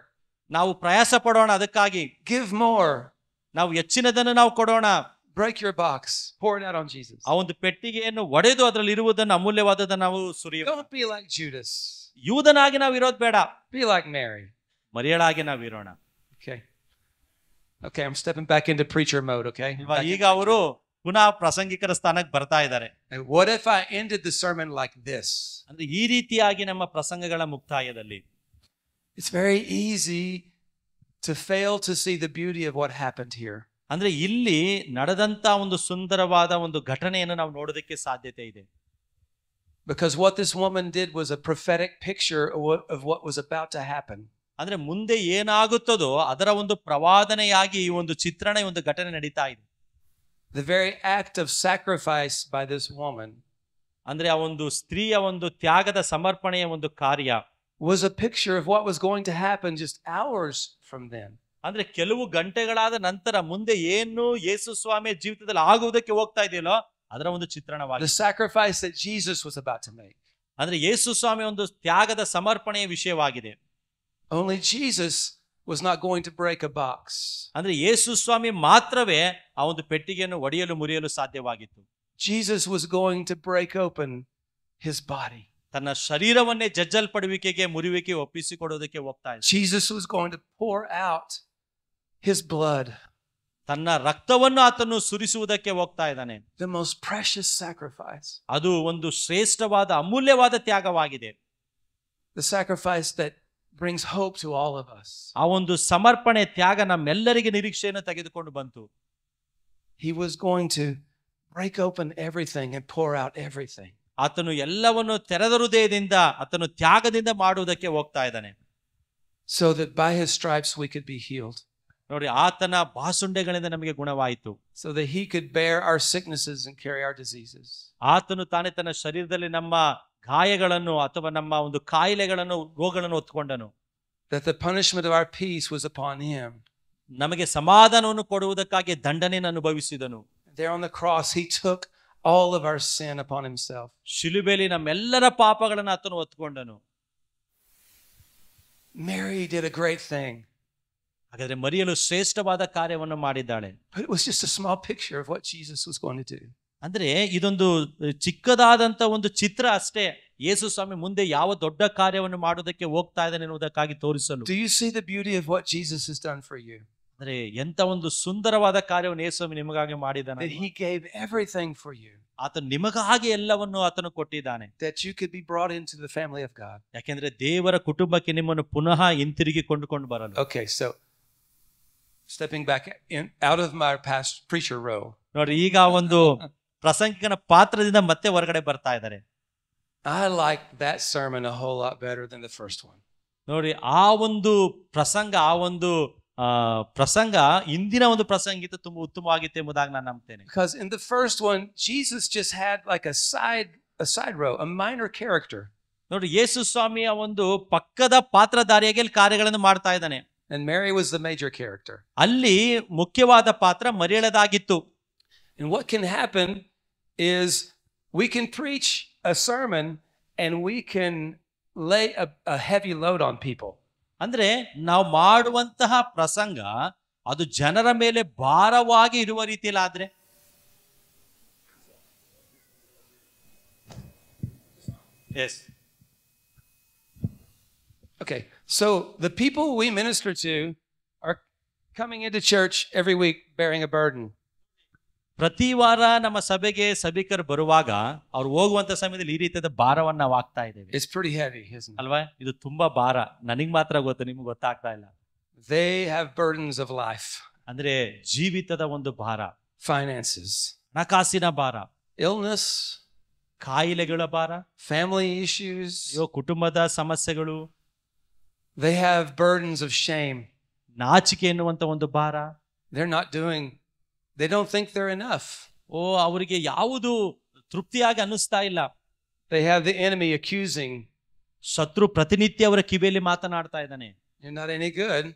ನಾವು ಪ್ರಯಾಸ ಪಡೋಣ, ಅದಕ್ಕಾಗಿ Give more. ನಾವು ಹೆಚ್ಚಿನದನ್ನು ನಾವು ಕೊಡೋಣ. Break your box. Pour it out on Jesus. ಆ ಒಂದು ಪೆಟ್ಟಿಗೆಯನ್ನು ಒಡೆದು ಅದರಲ್ಲಿ ಇರುವುದನ್ನು ಅಮೂಲ್ಯವಾದದನ್ನು ನಾವು ಸುರಿಯೋಣ. Don't be like Judas. ಯೂದನಾಗಿ ನಾವು ಇರೋದು ಬೇಡ. Be like Mary. ಮರಿಯಳಾಗಿ ನಾವು ಇರೋಣ. Okay, I'm stepping back into preacher mode, okay? ಈಗ ಅವರು ಪುನಃ ಪ್ರಾಸಂಗಿಕರ ಸ್ಥಾನಕ್ಕೆ ಬರ್ತಾ ಇದ್ದಾರೆ. And what if I ended the sermon like this? ಅಂದ್ರೆ ಈ ರೀತಿಯಾಗಿ ನಮ್ಮ ಪ್ರಸಂಗಗಳ ಮುಕ್ತಾಯದಲ್ಲಿ It's very easy to fail to see the beauty of what happened here. ಅಂದ್ರೆ ಇಲ್ಲಿ ನಡೆದಂತ ಒಂದು ಸುಂದರವಾದ ಒಂದು ಘಟನೆಯನ್ನು ನಾವು ನೋಡೋದಕ್ಕೆ ಸಾಧ್ಯತೆ ಇದೆ. Because what this woman did was a prophetic picture of what was about to happen. ಅಂದ್ರೆ ಮುಂದೆ ಏನಾಗುತ್ತದೋ ಅದರ ಒಂದು ಪ್ರವಾದನೆಯಾಗಿ ಈ ಒಂದು ಚಿತ್ರಣ, ಈ ಒಂದು ಘಟನೆ ನಡೀತಾ ಇದೆ. The very act of sacrifice by this woman, ಅಂದ್ರೆ ಆ ಒಂದು ಸ್ತ್ರೀಯ ಒಂದು ತ್ಯಾಗದ ಸಮರ್ಪಣೆಯ ಒಂದು ಕಾರ್ಯ, was a picture of what was going to happen just hours from then. ಅಂದ್ರೆ ಕೆಲವು ಗಂಟೆಗಳಾದ ನಂತರ ಮುಂದೆ ಏನು ಯೇಸು ಸ್ವಾಮಿಯ ಜೀವಿತದಲ್ಲಿ ಆಗುವುದಕ್ಕೆ ಹೋಗ್ತಾ ಇದೆಯಲ್ಲೋ ಅದರ ಒಂದು ಚಿತ್ರಣವಾಗಿದೆ. The sacrifice that Jesus was about to make. ಅಂದ್ರೆ ಯೇಸು ಸ್ವಾಮಿ ಒಂದು ತ್ಯಾಗದ ಸಮರ್ಪಣೆಯ ವಿಷಯವಾಗಿದೆ. Only Jesus was not going to break a box. ಅಂದ್ರೆ ಯೇಸು ಸ್ವಾಮಿ ಮಾತ್ರವೇ ಆ ಒಂದು ಪೆಟ್ಟಿಗೆಯನ್ನು ಒಡೆಯಲು ಮುರಿಯಲು ಸಾಧ್ಯವಾಗಿತ್ತು. Jesus was going to break open his body. ತನ್ನ ಶರೀರವನ್ನೇ ಜಜ್ಜಲ್ಪಡುವಿಕೆಗೆ, ಮುರಿವಿಕೆ ಒಪ್ಪಿಸಿಕೊಡೋದಕ್ಕೆ ಹೋಗ್ತಾ ಇದ್ದ. Jesus was going to pour out his blood. ತನ್ನ ರಕ್ತವನ್ನು ಆತನು ಸುರಿಸುವುದಕ್ಕೆ ಹೋಗ್ತಾ ಇದ್ದಾನೆ. The most precious sacrifice. ಅದು ಒಂದು ಶ್ರೇಷ್ಠವಾದ ಅಮೂಲ್ಯವಾದ ತ್ಯಾಗವಾಗಿದೆ. The sacrifice that brings hope to all of us. ಆ ಒಂದು ಸಮರ್ಪಣೆ ತ್ಯಾಗ ನಮ್ಮೆಲ್ಲರಿಗೆ ನಿರೀಕ್ಷೆಯನ್ನು ತೆಗೆದುಕೊಂಡು ಬಂತು. He was going to break open everything and pour out everything. ಆತನು ಎಲ್ಲವನ್ನು ತೆರೆದ ಹೃದಯದಿಂದ ಆತನು ತ್ಯಾಗದಿಂದ ಮಾಡುವುದಕ್ಕೆ ಹೋಗ್ತಾ ಇದ್ದಾನೆ. So that by his stripes we could be healed. ನೋಡಿ, ಆತನ ಬಾಸುಂಡೆಗಳಿಂದ ನಮಗೆ ಗುಣವಾಯಿತು. So that he could bear our sicknesses and carry our diseases. ಆತನು ತಾನೇ ತನ್ನ ಶರೀರದಲ್ಲಿ ನಮ್ಮ ಗಾಯಗಳನ್ನು ಅಥವಾ ನಮ್ಮ ಒಂದು ಕಾಯಿಲೆಗಳನ್ನು, ರೋಗಗಳನ್ನು ಹೊತ್ತುಕೊಂಡನು. That the punishment of our peace was upon him. ನಮಗೆ ಸಮಾಧಾನವನ್ನು ಕೊಡುವುದಕ್ಕಾಗಿ ದಂಡನೆಯನ್ನು ಅನುಭವಿಸಿದನು. There on the cross he took all of our sin upon himself. ಶಿಲುಬೆಯಲ್ಲಿ ನಮ್ಮೆಲ್ಲರ ಪಾಪಗಳನ್ನು ಆತನು ಹೊತ್ತುಕೊಂಡನು. Mary did a great thing. ಹಾಗಾದ್ರೆ ಮರಿಯಲು ಶ್ರೇಷ್ಠವಾದ ಕಾರ್ಯವನ್ನು ಮಾಡಿದ್ದಾಳೆ. But it was just a small picture of what Jesus was going to do. ಅಂದ್ರೆ ಇದೊಂದು ಚಿಕ್ಕದಾದಂತ ಒಂದು ಚಿತ್ರ ಅಷ್ಟೇ, ಯೇಸು ಸ್ವಾಮಿ ಮುಂದೆ ಯಾವ ದೊಡ್ಡ ಕಾರ್ಯವನ್ನು ಮಾಡೋದಕ್ಕೆ ಹೋಗ್ತಾ ಇದ್ದಾನೆ ಎನ್ನುವುದಕ್ಕಾಗಿ ತೋರಿಸಲು. Do you see the beauty of what Jesus has done for you? ಅಂದ್ರೆ ಎಂತ ಒಂದು ಸುಂದರವಾದ ಕಾರ್ಯವನ್ನು ಯೇಸು ಸ್ವಾಮಿ ನಿಮಗಾಗಿ ಮಾಡಿದ್ದಾನೆ. That he gave everything for you. ಆತನು ನಿಮಗಾಗಿ ಎಲ್ಲವನ್ನು ಆತನು ಕೊಟ್ಟಿದ್ದಾನೆ. That you could be brought into the family of God. ಯಾಕೆಂದ್ರೆ ದೇವರ ಕುಟುಂಬಕ್ಕೆ ನಿಮ್ಮನ್ನು ಪುನಃ ಹಿಂತಿರುಗಿ ಕೊಂಡುಕೊಂಡು ಬರಲು. Okay, so stepping back out of my past preacher role. ನೋಡಿ, ಈಗ ಒಂದು ಪ್ರಸಂಗಿಕನ ಪಾತ್ರದಿಂದ ಮತ್ತೆ ಹೊರಗಡೆ ಬರ್ತಾ ಇದ್ದಾರೆ. I like that sermon a whole lot better than the first one. ನೋಡಿ, ಆ ಒಂದು ಪ್ರಸಂಗ, ಆ ಒಂದು ಪ್ರಸಂಗ ಇಂದಿನ ಒಂದು ಪ್ರಸಂಗಿತ ತುಂಬಾ ಉತ್ತಮವಾಗಿತ್ತು ಎಂಬುದಾಗಿ ನಾನು ನಂಬ್ತೇನೆ. Because in the first one Jesus just had like a side row, a minor character. ನೋಡಿ, ಯೇಸು ಸ್ವಾಮಿಯ ಒಂದು ಪಕ್ಕದ ಪಾತ್ರಧಾರಿಯಾಗಿ ಅಲ್ಲಿ ಕಾರ್ಯಗಳನ್ನು ಮಾಡ್ತಾ ಇದ್ದಾನೆ. And Mary was the major character. ಅಲ್ಲಿ ಮುಖ್ಯವಾದ ಪಾತ್ರ ಮರಿಯಳದಾಗಿತ್ತು. And what can happen is we can preach a sermon and we can lay a heavy load on people. ಅಂದ್ರೆ ನಾವು ಮಾಡುವಂತಹ ಪ್ರಸಂಗ ಅದು ಜನರ ಮೇಲೆ ಭಾರವಾಗಿ ಇರುವ ರೀತಿಯಲ್ಲಿ ಆದ್ರೆ, yes. Okay, so the people we minister to are coming into church every week bearing a burden. ಪ್ರತಿ ವಾರ ನಮ್ಮ ಸಭೆಗೆ ಸಭಿಕರು ಬರುವಾಗ ಅವ್ರು ಹೋಗುವಂತ ಸಮಯದಲ್ಲಿ ಈ ರೀತಿಯಾದ ಭಾರವನ್ನ ನಾವು ಆಗ್ತಾ ಇದ್ದೇವೆ. It's pretty heavy, isn't it? ಅಲ್ವಾ? ಇದು ತುಂಬಾ ಭಾರ. ನನಗ್ ಮಾತ್ರ ಗೊತ್ತು, ನಿಮ್ಗೆ ಗೊತ್ತಾಗ್ತಾ ಇಲ್ಲ. They have burdens of life. ಅಂದ್ರೆ ಜೀವಿತದ ಒಂದು ಭಾರ, finances, ಹಣಕಾಸಿನ ಭಾರ, illness, ಕಾಯಿಲೆಗಳ ಭಾರ, family issues. ಕುಟುಂಬದ ಸಮಸ್ಯೆಗಳು. They have burdens of shame. ನಾಚಿಕೆ ಎನ್ನುವಂತ ಒಂದು ಭಾರ. They don't think they're enough. ಅವರಿಗೆ ಯಾವುದು ತೃಪ್ತಿಯಾಗಿ ಅನ್ನಿಸ್ತಾ ಇಲ್ಲ. They have the enemy accusing. ಶತ್ರು ಪ್ರತಿನಿತ್ಯ ಅವರ ಕಿವಿಯಲ್ಲಿ ಮಾತನಾಡ್ತಾ ಇದ್ದಾನೆ. You're not any good.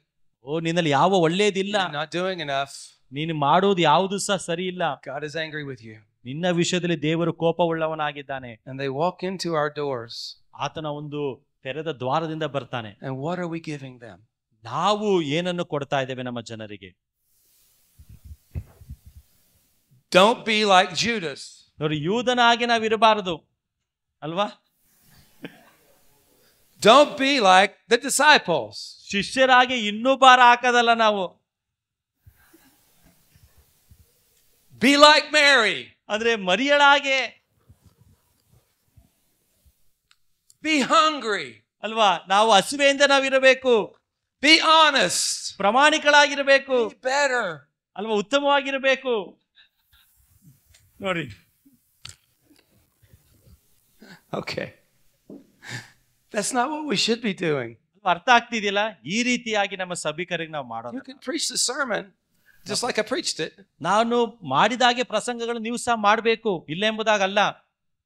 ನಿನ್ನಲ್ಲಿ ಯಾವ ಒಳ್ಳೇದಿಲ್ಲ. You're not doing enough. ನೀನು ಮಾಡೋದು ಯಾವುದು ಸಹ ಸರಿ ಇಲ್ಲ. God is angry with you. ನಿನ್ನ ವಿಷಯದಲ್ಲಿ ದೇವರು ಕೋಪವುಳ್ಳವನಾಗಿದ್ದಾನೆ. And they walk into our doors. ಆತನ ಒಂದು ತೆರೆದ ದ್ವಾರದಿಂದ ಬರ್ತಾನೆ. And what are we giving them? ನಾವು ಏನನ್ನು ಕೊಡ್ತಾ ಇದ್ದೇವೆ ನಮ್ಮ ಜನರಿಗೆ? Don't be like Judas. ನೋಡಿ, ಯೂದನಾಗಿ ನಾವು ಇರಬಾರದು ಅಲ್ವಾ? Don't be like the disciples. ಶಿಷ್ಯರಾಗಿ ಇನ್ನೂ ಭಾರ ಹಾಕದಲ್ಲ ನಾವು. Be like Mary. ಅಂದ್ರೆ ಮರಿಯಳಾಗೆ. Be hungry. ಅಲ್ವಾ? ನಾವು ಹಸಿವೆಯಿಂದ ನಾವಿರಬೇಕು. Be honest. ಪ್ರಾಮಾಣಿಕಳಾಗಿರಬೇಕು. Be better. ಅಲ್ವಾ? ಉತ್ತಮವಾಗಿರಬೇಕು. ನೋಡಿ. Okay. That's not what we should be doing. ಅರ್ಥ ಆಗ್ತಿದೆಯಲ್ಲ? ಈ ರೀತಿಯಾಗಿ ನಮ್ಮ ಸಭಿಕರಿಗೆ ನಾವು ಮಾಡೋದು. You can preach the sermon just like I preached it. ನಾನು ಮಾಡಿದಾಗೆ ಪ್ರಸಂಗಗಳು ನೀವು ಸಹ ಮಾಡಬೇಕು, ಇಲ್ಲ ಎಂಬುದಾಗಲ್ಲ.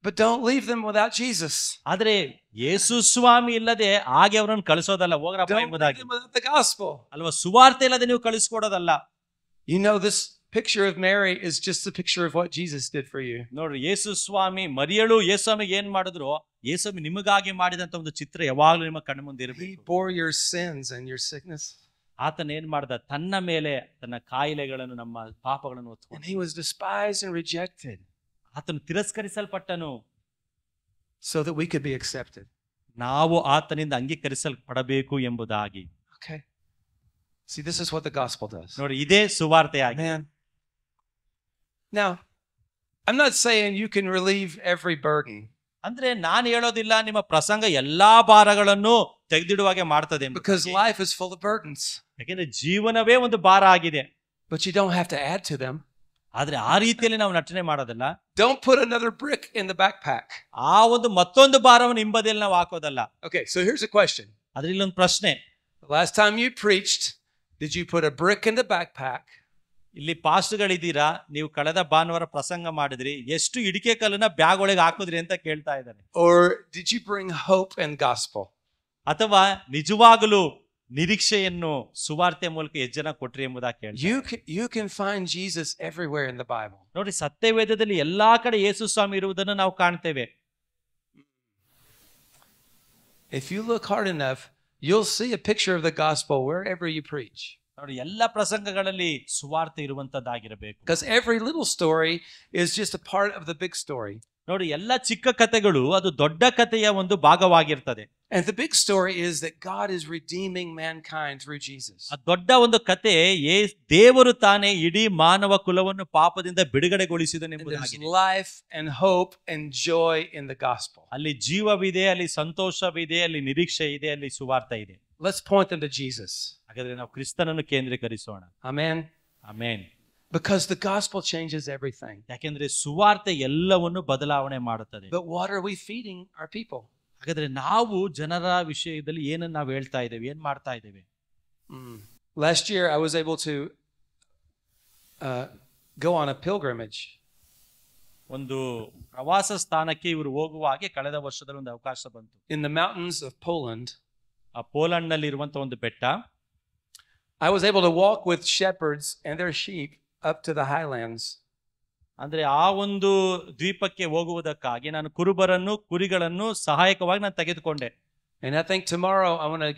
But don't leave them without Jesus. ಆದ್ರೆ ಯೇಸು ಸ್ವಾಮಿ ಇಲ್ಲದೆ ಹಾಗೆ ಅವರನ್ನು ಕಳಿಸೋದಲ್ಲ, ಹೋಗ್ರಪ್ಪ Don't leave ಎಂಬುದಾಗಿ. them without the gospel. ಅಲ್ವಾ? ಸುವಾರ್ತೆ ಇಲ್ಲದೆ ನೀವು ಕಳಿಸ್ಕೊಡೋದಲ್ಲ. You know, this picture of Mary is just a picture of what Jesus did for you. ನೋಡ್ರಿ, ಯೇಸು ಸ್ವಾಮಿ ಮರಿಯಳು ಯೇಸು ಸ್ವಾಮಿಗೆ ಏನ್ ಮಾಡಿದ್ರು, ಯೇಸು ಸ್ವಾಮಿ ನಿಮಗಾಗಿ ಮಾಡಿದಂತ ಒಂದು ಚಿತ್ರ ಯಾವಾಗ್ಲೂ ನಿಮ್ಮ ಕಣ್ಣ ಮುಂದೆ He ಇರಬೇಕು. bore your sins and your sickness. ಆತನ ಏನ್ ಮಾಡ್ದ, ತನ್ನ ಮೇಲೆ ತನ್ನ ಕಾಯಿಲೆಗಳನ್ನು, ನಮ್ಮ ಪಾಪಗಳನ್ನು And ಹೊತ್ತುಕೊಂಡು he was despised and rejected ಆತನು ತಿರಸ್ಕರಿಸಲ್ಪಟ್ಟನು, so that we could be accepted. ನಾವು ಆತನಿಂದ ಅಂಗೀಕರಿಸಲ್ಪಡಬೇಕು ಎಂಬುದಾಗಿ. Okay. See, this is what the gospel does. ನೋಡಿ, ಇದೇ ಸುವಾರ್ತೆ ಆಗಿ. Man. Now, I'm not saying you can relieve every burden. ಅಂದ್ರೆ ನಾನು ಹೇಳೋದಿಲ್ಲ ನಿಮ್ಮ ಪ್ರಸಂಗ ಎಲ್ಲಾ ಭಾರಗಳನ್ನು ತೆಗೆದಿಡುವಾಗೆ ಮಾಡ್ತದೆ ಎಂಬುದಾಗಿ. Because life is full of burdens. ಯಾಕೆಂದ್ರೆ ಜೀವನವೇ ಒಂದು ಭಾರ ಆಗಿದೆ. But you don't have to add to them. ಆದ್ರೆ ಆ ರೀತಿಯಲ್ಲಿ ನಾವು ನಟನೆ ಮಾಡೋದಲ್ಲ. Don't put another brick in the backpack. ಆ ಒಂದು ಮತ್ತೊಂದು ಭಾರವನ್ನು ಹಿಂಬದಿಯಲ್ಲಿ ನಾವು ಹಾಕೋದಲ್ಲ. Okay, so here's a question. ಆದ್ರೆ ಇಲ್ಲೊಂದು ಪ್ರಶ್ನೆ. The last time you preached, did you put a brick in the backpack? ಇಲ್ಲಿ ಪಾಸ್ಟ್ಗಳಿದ್ದೀರಾ, ನೀವು ಕಳೆದ ಭಾನುವಾರ ಪ್ರಸಂಗ ಮಾಡಿದ್ರಿ, ಎಷ್ಟು ಇಡಿಕೆ ಕಲ್ಲನ್ನ ಬ್ಯಾಗ್ ಒಳಗೆ ಹಾಕಿದ್ರಿ ಅಂತ ಕೇಳ್ತಾ ಇದ್ದಾರೆ. Or did you bring hope and gospel? ಅಥವಾ ನಿಜವಾಗಲೂ ನಿರೀಕ್ಷೆಯನ್ನು ಸುವಾರ್ತೆ ಮೂಲಕ ಎಷ್ಟು ಜನ ಕೊಟ್ರಿ ಎಂಬುದಾಗಿ ಕೇಳ್ತಾರೆ. You can find Jesus everywhere in the Bible. ನೋಡಿ, ಸತ್ಯವೇದದಲ್ಲಿ ಎಲ್ಲಾ ಕಡೆ ಯೇಸು ಸ್ವಾಮಿ ಇರುವುದನ್ನು ನಾವು ಕಾಣ್ತೇವೆ. If you look hard enough, you'll see a picture of the gospel wherever you preach. ನೋಡಿ, ಎಲ್ಲ ಪ್ರಸಂಗಗಳಲ್ಲಿ ಸುವಾರ್ತೆ ಇರುವಂತದ್ದಾಗಿರಬೇಕು. Because every little story is just a part of the big story. ನೋಡಿ, ಎಲ್ಲ ಚಿಕ್ಕ ಕಥೆಗಳು ಅದು ದೊಡ್ಡ ಕಥೆಯ ಒಂದು ಭಾಗವಾಗಿರ್ತದೆ. And the big story is that God is redeeming mankind through Jesus. ಆ ದೊಡ್ಡ ಒಂದು ಕಥೆ ದೇವರು ತಾನೇ ಇಡೀ ಮಾನವ ಕುಲವನ್ನು ಪಾಪದಿಂದ ಬಿಡುಗಡೆಗೊಳಿಸಿದನೆಂಬುದಾಗಿದೆ. There's life and hope and joy in the gospel. ಅಲ್ಲಿ ಜೀವವಿದೆ, ಅಲ್ಲಿ ಸಂತೋಷವಿದೆ, ಅಲ್ಲಿ ನಿರೀಕ್ಷೆ ಇದೆ, ಅಲ್ಲಿ ಸುವಾರ್ತೆ ಇದೆ. Let's point them to Jesus. ಹಾಗಾದ್ರೆ ನಾವು ಕ್ರಿಸ್ತನನ್ನು ಕೇಂದ್ರೀಕರಿಸೋಣ. Amen. Amen. Because the gospel changes everything. ಯಾಕೆಂದ್ರೆ ಸುವಾರ್ತೆ ಎಲ್ಲವನ್ನು ಬದಲಾವಣೆ ಮಾಡುತ್ತದೆ. But what are we feeding our people? ಹಾಗಾದ್ರೆ ನಾವು ಜನರ ವಿಷಯದಲ್ಲಿ ಏನನ್ನ ನಾವು ಹೇಳ್ತಾ ಇದ್ದೇವೆ, ಏನ್ ಮಾಡ್ತಾ ಇದ್ದೇವೆ? Last year I was able to go on a pilgrimage. ಒಂದು ಪ್ರವಾಸ ಸ್ಥಾನಕ್ಕೆ ಇವರು ಹೋಗುವ ಹಾಗೆ ಕಳೆದ ವರ್ಷದಲ್ಲಿ ಒಂದು ಅವಕಾಶ ಬಂತು. In the mountains of Poland, ಆ ಪೋಲೆಂಡ್ ನಲ್ಲಿ ಇರುವಂತಹ ಒಂದು ಬೆಟ್ಟ, I was able to walk with shepherds and their sheep up to the highlands. ಅಂದ್ರೆ ಆ ಒಂದು ದ್ವೀಪಕ್ಕೆ ಹೋಗುವುದಕ್ಕಾಗಿ ನಾನು ಕುರುಬರನ್ನು ಕುರಿಗಳನ್ನು ಸಹಾಯಕವಾಗಿ ನಾನು ತೆಗೆದುಕೊಂಡೆ. And I think tomorrow I want to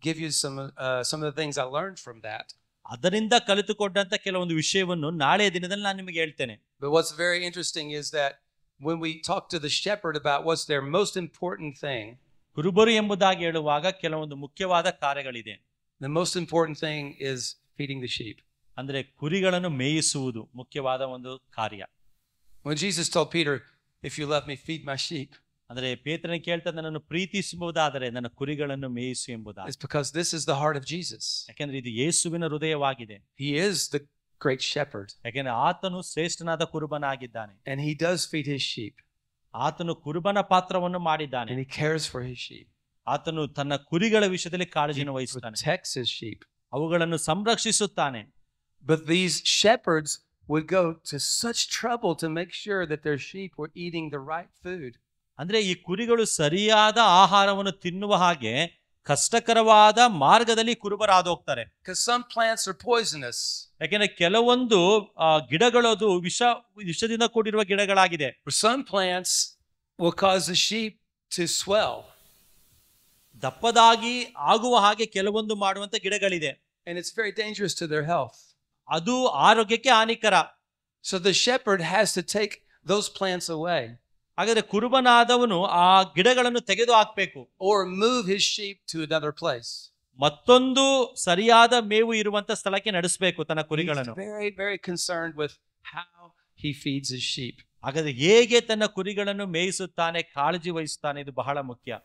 give you some of the things I learned from that. ಅದರಿಂದ ಕಲಿತುಕೊಂಡಂತ ಕೆಲವೊಂದು ವಿಷಯವನ್ನು ನಾಳೆಯ ದಿನದಲ್ಲಿ ನಾನು ನಿಮಗೆ ಹೇಳ್ತೇನೆ. But what's very interesting is that when we talk to the shepherd about what's their most important thing, ಕುರುಬರು ಎಂಬುದಾಗಿ ಹೇಳುವಾಗ ಕೆಲವೊಂದು ಮುಖ್ಯವಾದ ಕಾರ್ಯಗಳಿದೆ. the most important thing is feeding the sheep. ಅಂದ್ರೆ ಕುರಿಗಳನ್ನು ಮೇಯಿಸುವುದು ಮುಖ್ಯವಾದ ಒಂದು ಕಾರ್ಯ. When Jesus told Peter, if you love me, feed my sheep, ಅಂದ್ರೆ ಪೇತ್ರನಿಗೆ ಕೇಳ್ತಾ, ನನ್ನನ್ನು ಪ್ರೀತಿಸುವುದಾದರೆ ನನ್ನ ಕುರಿಗಳನ್ನು ಮೇಯಿಸು ಎಂಬುದಾಗಿ. it's because this is the heart of Jesus. ಯಾಕೆಂದ್ರೆ ಇದು ಯೇಸುವಿನ ಹೃದಯವಾಗಿದೆ. He is the great shepherd. ಯಾಕೆಂದ್ರೆ ಆತನು ಶ್ರೇಷ್ಠನಾದ ಕುರುಬನಾಗಿದ್ದಾನೆ. And he does feed his sheep. ಆತನು ಕುರುಬನ ಪಾತ್ರವನ್ನು ಮಾಡಿದ್ದಾನೆ. And he cares for his sheep. ಆತನು ತನ್ನ ಕುರಿಗಳ ವಿಷಯದಲ್ಲಿ He ಕಾಳಜಿಯನ್ನು ವಹಿಸುತ್ತಾನೆ. protects his sheep. ಅವುಗಳನ್ನು ಸಂರಕ್ಷಿಸುತ್ತಾನೆ. But these shepherds would go to such trouble to make sure that their sheep were eating the right food. ಅಂದ್ರೆ ಈ ಕುರಿಗಳು ಸರಿಯಾದ ಆಹಾರವನ್ನು ತಿನ್ನುವ ಹಾಗೆ ಕಷ್ಟಕರವಾದ ಮಾರ್ಗದಲ್ಲಿ ಕುರುಬರಾದ ಹೋಗ್ತಾರೆ. Because some plants are poisonous. ಯಾಕೆಂದ್ರೆ ಕೆಲವೊಂದು ಗಿಡಗಳದು ವಿಷದಿಂದ ಕೂಡಿರುವ ಗಿಡಗಳಾಗಿದೆ. Some plants will cause the sheep to swell. ದಪ್ಪದಾಗಿ ಆಗುವ ಹಾಗೆ ಕೆಲವೊಂದು ಮಾಡುವಂತ ಗಿಡಗಳಿದೆ. And it's very dangerous to their health. ಅದು ಆರೋಗ್ಯಕ್ಕೆ ಹಾನಿಕರ. So the shepherd has to take those plants away. ಹಾಗಾದ್ರೆ ಕುರುಬನಾದವನು ಆ ಗಿಡಗಳನ್ನು ತೆಗೆದು ಹಾಕ್ಬೇಕು. Or move his sheep to another place. ಮತ್ತೊಂದು ಸರಿಯಾದ ಮೇವು ಇರುವಂತ ಸ್ಥಳಕ್ಕೆ ನಡೆಸಬೇಕು ತನ್ನ He's ಕುರಿಗಳನ್ನು. very, very concerned with how he feeds his sheep. ಹಾಗಾದ್ರೆ ಹೇಗೆ ತನ್ನ ಕುರಿಗಳನ್ನು ಮೇಯಿಸುತ್ತಾನೆ, ಕಾಳಜಿ ವಹಿಸುತ್ತಾನೆ, ಇದು ಬಹಳ ಮುಖ್ಯ.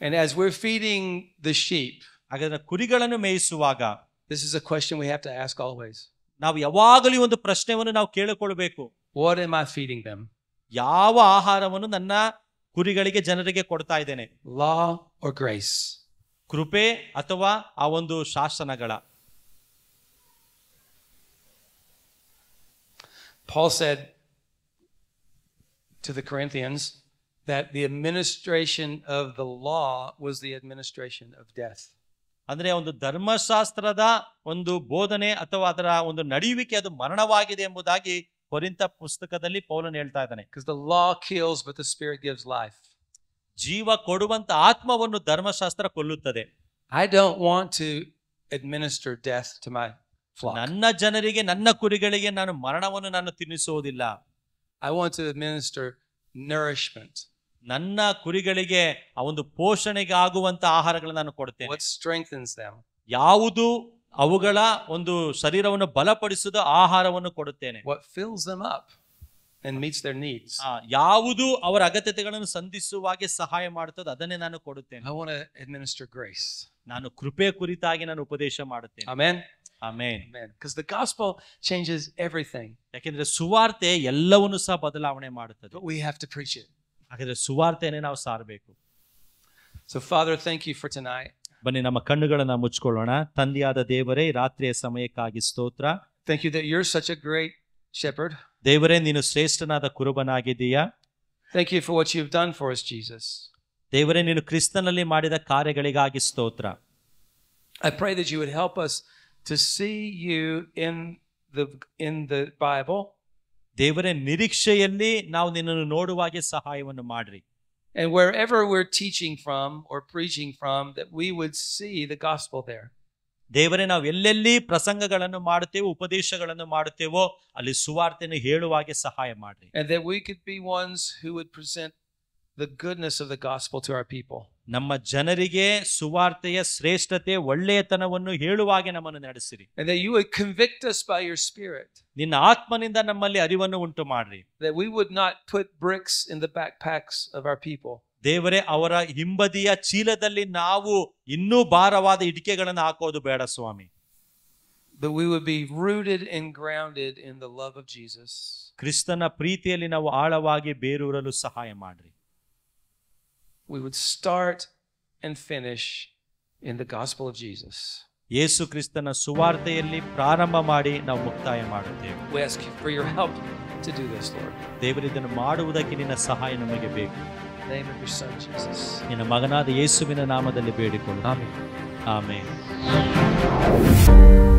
And as we're feeding the sheep, ಹಾಗಾದ್ರೆ ಕುರಿಗಳನ್ನು ಮೇಯಿಸುವಾಗ this is a question we have to ask always. ನಾವು ಯಾವಾಗಲೂ ಒಂದು ಪ್ರಶ್ನೆಯನ್ನು ನಾವು ಕೇಳಿಕೊಳ್ಬೇಕು. What am I feeding them? ಯಾವ ಆಹಾರವನ್ನು ನನ್ನ ಕುರಿಗಳಿಗೆ ಜನರಿಗೆ ಕೊಡ್ತಾ ಇದ್ದೇನೆ? Law or grace? ಕೃಪೆ ಅಥವಾ ಆ ಒಂದು ಶಾಸನಗಳ? Paul said to the Corinthians that the administration of the law was the administration of death. ಅಂದ್ರೆ ಒಂದು ಧರ್ಮಶಾಸ್ತ್ರದ ಒಂದು ಬೋಧನೆ ಅಥವಾ ಅದರ ಒಂದು ನಡೆಯುವಿಕೆ ಅದು ಮರಣವಾಗಿದೆ ಎಂಬುದಾಗಿ ಕೊರಿಂಥ ಪುಸ್ತಕದಲ್ಲಿ ಪೌಲನು ಹೇಳ್ತಾ ಇದ್ದಾನೆ. Because the law kills, but the Spirit gives life. ಜೀವ ಕೊಡುವಂತ ಆತ್ಮವನ್ನು ಧರ್ಮಶಾಸ್ತ್ರ ಕೊಲ್ಲುತ್ತದೆ. I don't want to administer death to my flock. ನನ್ನ ಜನರಿಗೆ, ನನ್ನ ಕುರಿಗಳಿಗೆ ನಾನು ಮರಣವನ್ನು ನಾನು ತಿನ್ನಿಸುವುದಿಲ್ಲ. I want to administer nourishment. ನನ್ನ ಕುರಿಗಳಿಗೆ ಆ ಒಂದು ಪೋಷಣೆಗೆ ಆಗುವಂತ ಆಹಾರಗಳನ್ನು ನಾನು ಕೊಡ್ತೇನೆ. What strengthens them? ಯಾವುದು ಅವುಗಳ ಒಂದು ಶರೀರವನ್ನು ಬಲಪಡಿಸಿದ ಆಹಾರವನ್ನು ಕೊಡುತ್ತೇನೆ. What fills them up and meets their needs? ಯಾವುದು ಅವರ ಅಗತ್ಯತೆಗಳನ್ನು ಸಂಧಿಸುವಾಗೆ ಸಹಾಯ ಮಾಡುತ್ತದೆ ಅದನ್ನೇ ನಾನು ಕೊಡುತ್ತೇನೆ. I want to administer grace. ನಾನು ಕೃಪೆ ಕುರಿತಾಗಿ ನಾನು ಉಪದೇಶ ಮಾಡುತ್ತೇನೆ. Amen. Amen. Amen. Because the gospel changes everything. ಯಾಕೆಂದ್ರೆ ಸುವಾರ್ತೆ ಎಲ್ಲವನ್ನೂ ಸಹ ಬದಲಾವಣೆ ಮಾಡುತ್ತದೆ. But we have to preach it. ಹಾಗಾದ್ರೆ ಸುವಾರ್ತೆಯನ್ನೇ ನಾವು ಸಾರಬೇಕು. So Father, thank you for tonight. ಬನ್ನಿ ನಮ್ಮ ಕಣ್ಣುಗಳನ್ನ ಮುಚ್ಕೊಳ್ಳೋಣ. ತಂದೆಯಾದ ದೇವರೇ, ರಾತ್ರಿಯ ಸಮಯಕ್ಕಾಗಿ ಸ್ತೋತ್ರ. Thank you that you're such a great shepherd. ದೇವರೇ, ನೀನು ಶ್ರೇಷ್ಠನಾದ ಕುರುಬನಾಗಿದ್ದೀಯಾ. Thank you for what you've done for us, Jesus. ದೇವರೇ, ನೀನು ಕ್ರಿಸ್ತನಲ್ಲಿ ಮಾಡಿದ ಕಾರ್ಯಗಳಿಗಾಗಿ ಸ್ತೋತ್ರ. I pray that you would help us to see you in the Bible. ದೇವರೇ, ನಿರೀಕ್ಷೆಯಲ್ಲಿ ನಾವು ನಿನ್ನನ್ನು ನೋಡುವಾಗೆ ಸಹಾಯವನ್ನು ಮಾಡ್ರಿ. And wherever we're teaching from or preaching from, that we would see the gospel there. ದೇವರೇ, ನಾವು ಎಲ್ಲೆಲ್ಲಿ ಪ್ರಸಂಗಗಳನ್ನು ಮಾಡುತ್ತೇವೋ, ಉಪದೇಶಗಳನ್ನು ಮಾಡುತ್ತೇವೋ, ಅಲ್ಲಿ ಸುವಾರ್ತೆಯನ್ನು ಹೇಳುವಾಗೆ ಸಹಾಯ ಮಾಡ್ರಿ. And that we could be ones who would present the goodness of the gospel to our people. ನಮ್ಮ ಜನರಿಗೆ ಸುವಾರ್ತೆಯ ಶ್ರೇಷ್ಠತೆ, ಒಳ್ಳೆಯತನವನ್ನು ಹೇಳುವಾಗೆ ನಮ್ಮನ್ನು ನಡೆಸಿರಿ. And that you would convict us by your Spirit. ನಿನ್ನ ಆತ್ಮನಿಂದ ನಮ್ಮಲ್ಲಿ ಅರಿವನ್ನು ಉಂಟು ಮಾಡ್ರಿ. That we would not put bricks in the backpacks of our people. ದೇವರೇ, ಅವರ ಹಿಂಬದಿಯ ಚೀಲದಲ್ಲಿ ನಾವು ಇನ್ನೂ ಭಾರವಾದ ಇಟಿಕೆಗಳನ್ನು ಹಾಕೋದು ಬೇಡ ಸ್ವಾಮಿ. But we would be rooted and grounded in the love of Jesus. ಕ್ರಿಸ್ತನ ಪ್ರೀತಿಯಲ್ಲಿ ನಾವು ಆಳವಾಗಿ ಬೇರೂರಲು ಸಹಾಯ ಮಾಡ್ರಿ. We would start and finish in the gospel of Jesus. ಯೇಸು ಕ್ರಿಸ್ತನ ಸುವಾರ್ತೆಯಲ್ಲಿ ಪ್ರಾರಂಭ ಮಾಡಿ ನಾವು ಮುಕ್ತಾಯ ಮಾಡುತ್ತೇವೆ. We ask you for your help to do this, Lord. ದೇವರು ಇದನ್ನು ಮಾಡುವುದಕ್ಕೆ ನಿನ್ನ ಸಹಾಯ ನಮಗೆ ಬೇಕು. In the name of your Son, Jesus. ನಿನ್ನ ಮಗನಾದ ಯೇಸುವಿನ ನಾಮದಲ್ಲಿ ಬೇಡಿಕೊಳ್ಳು. Amen. ಆಮೆನ್.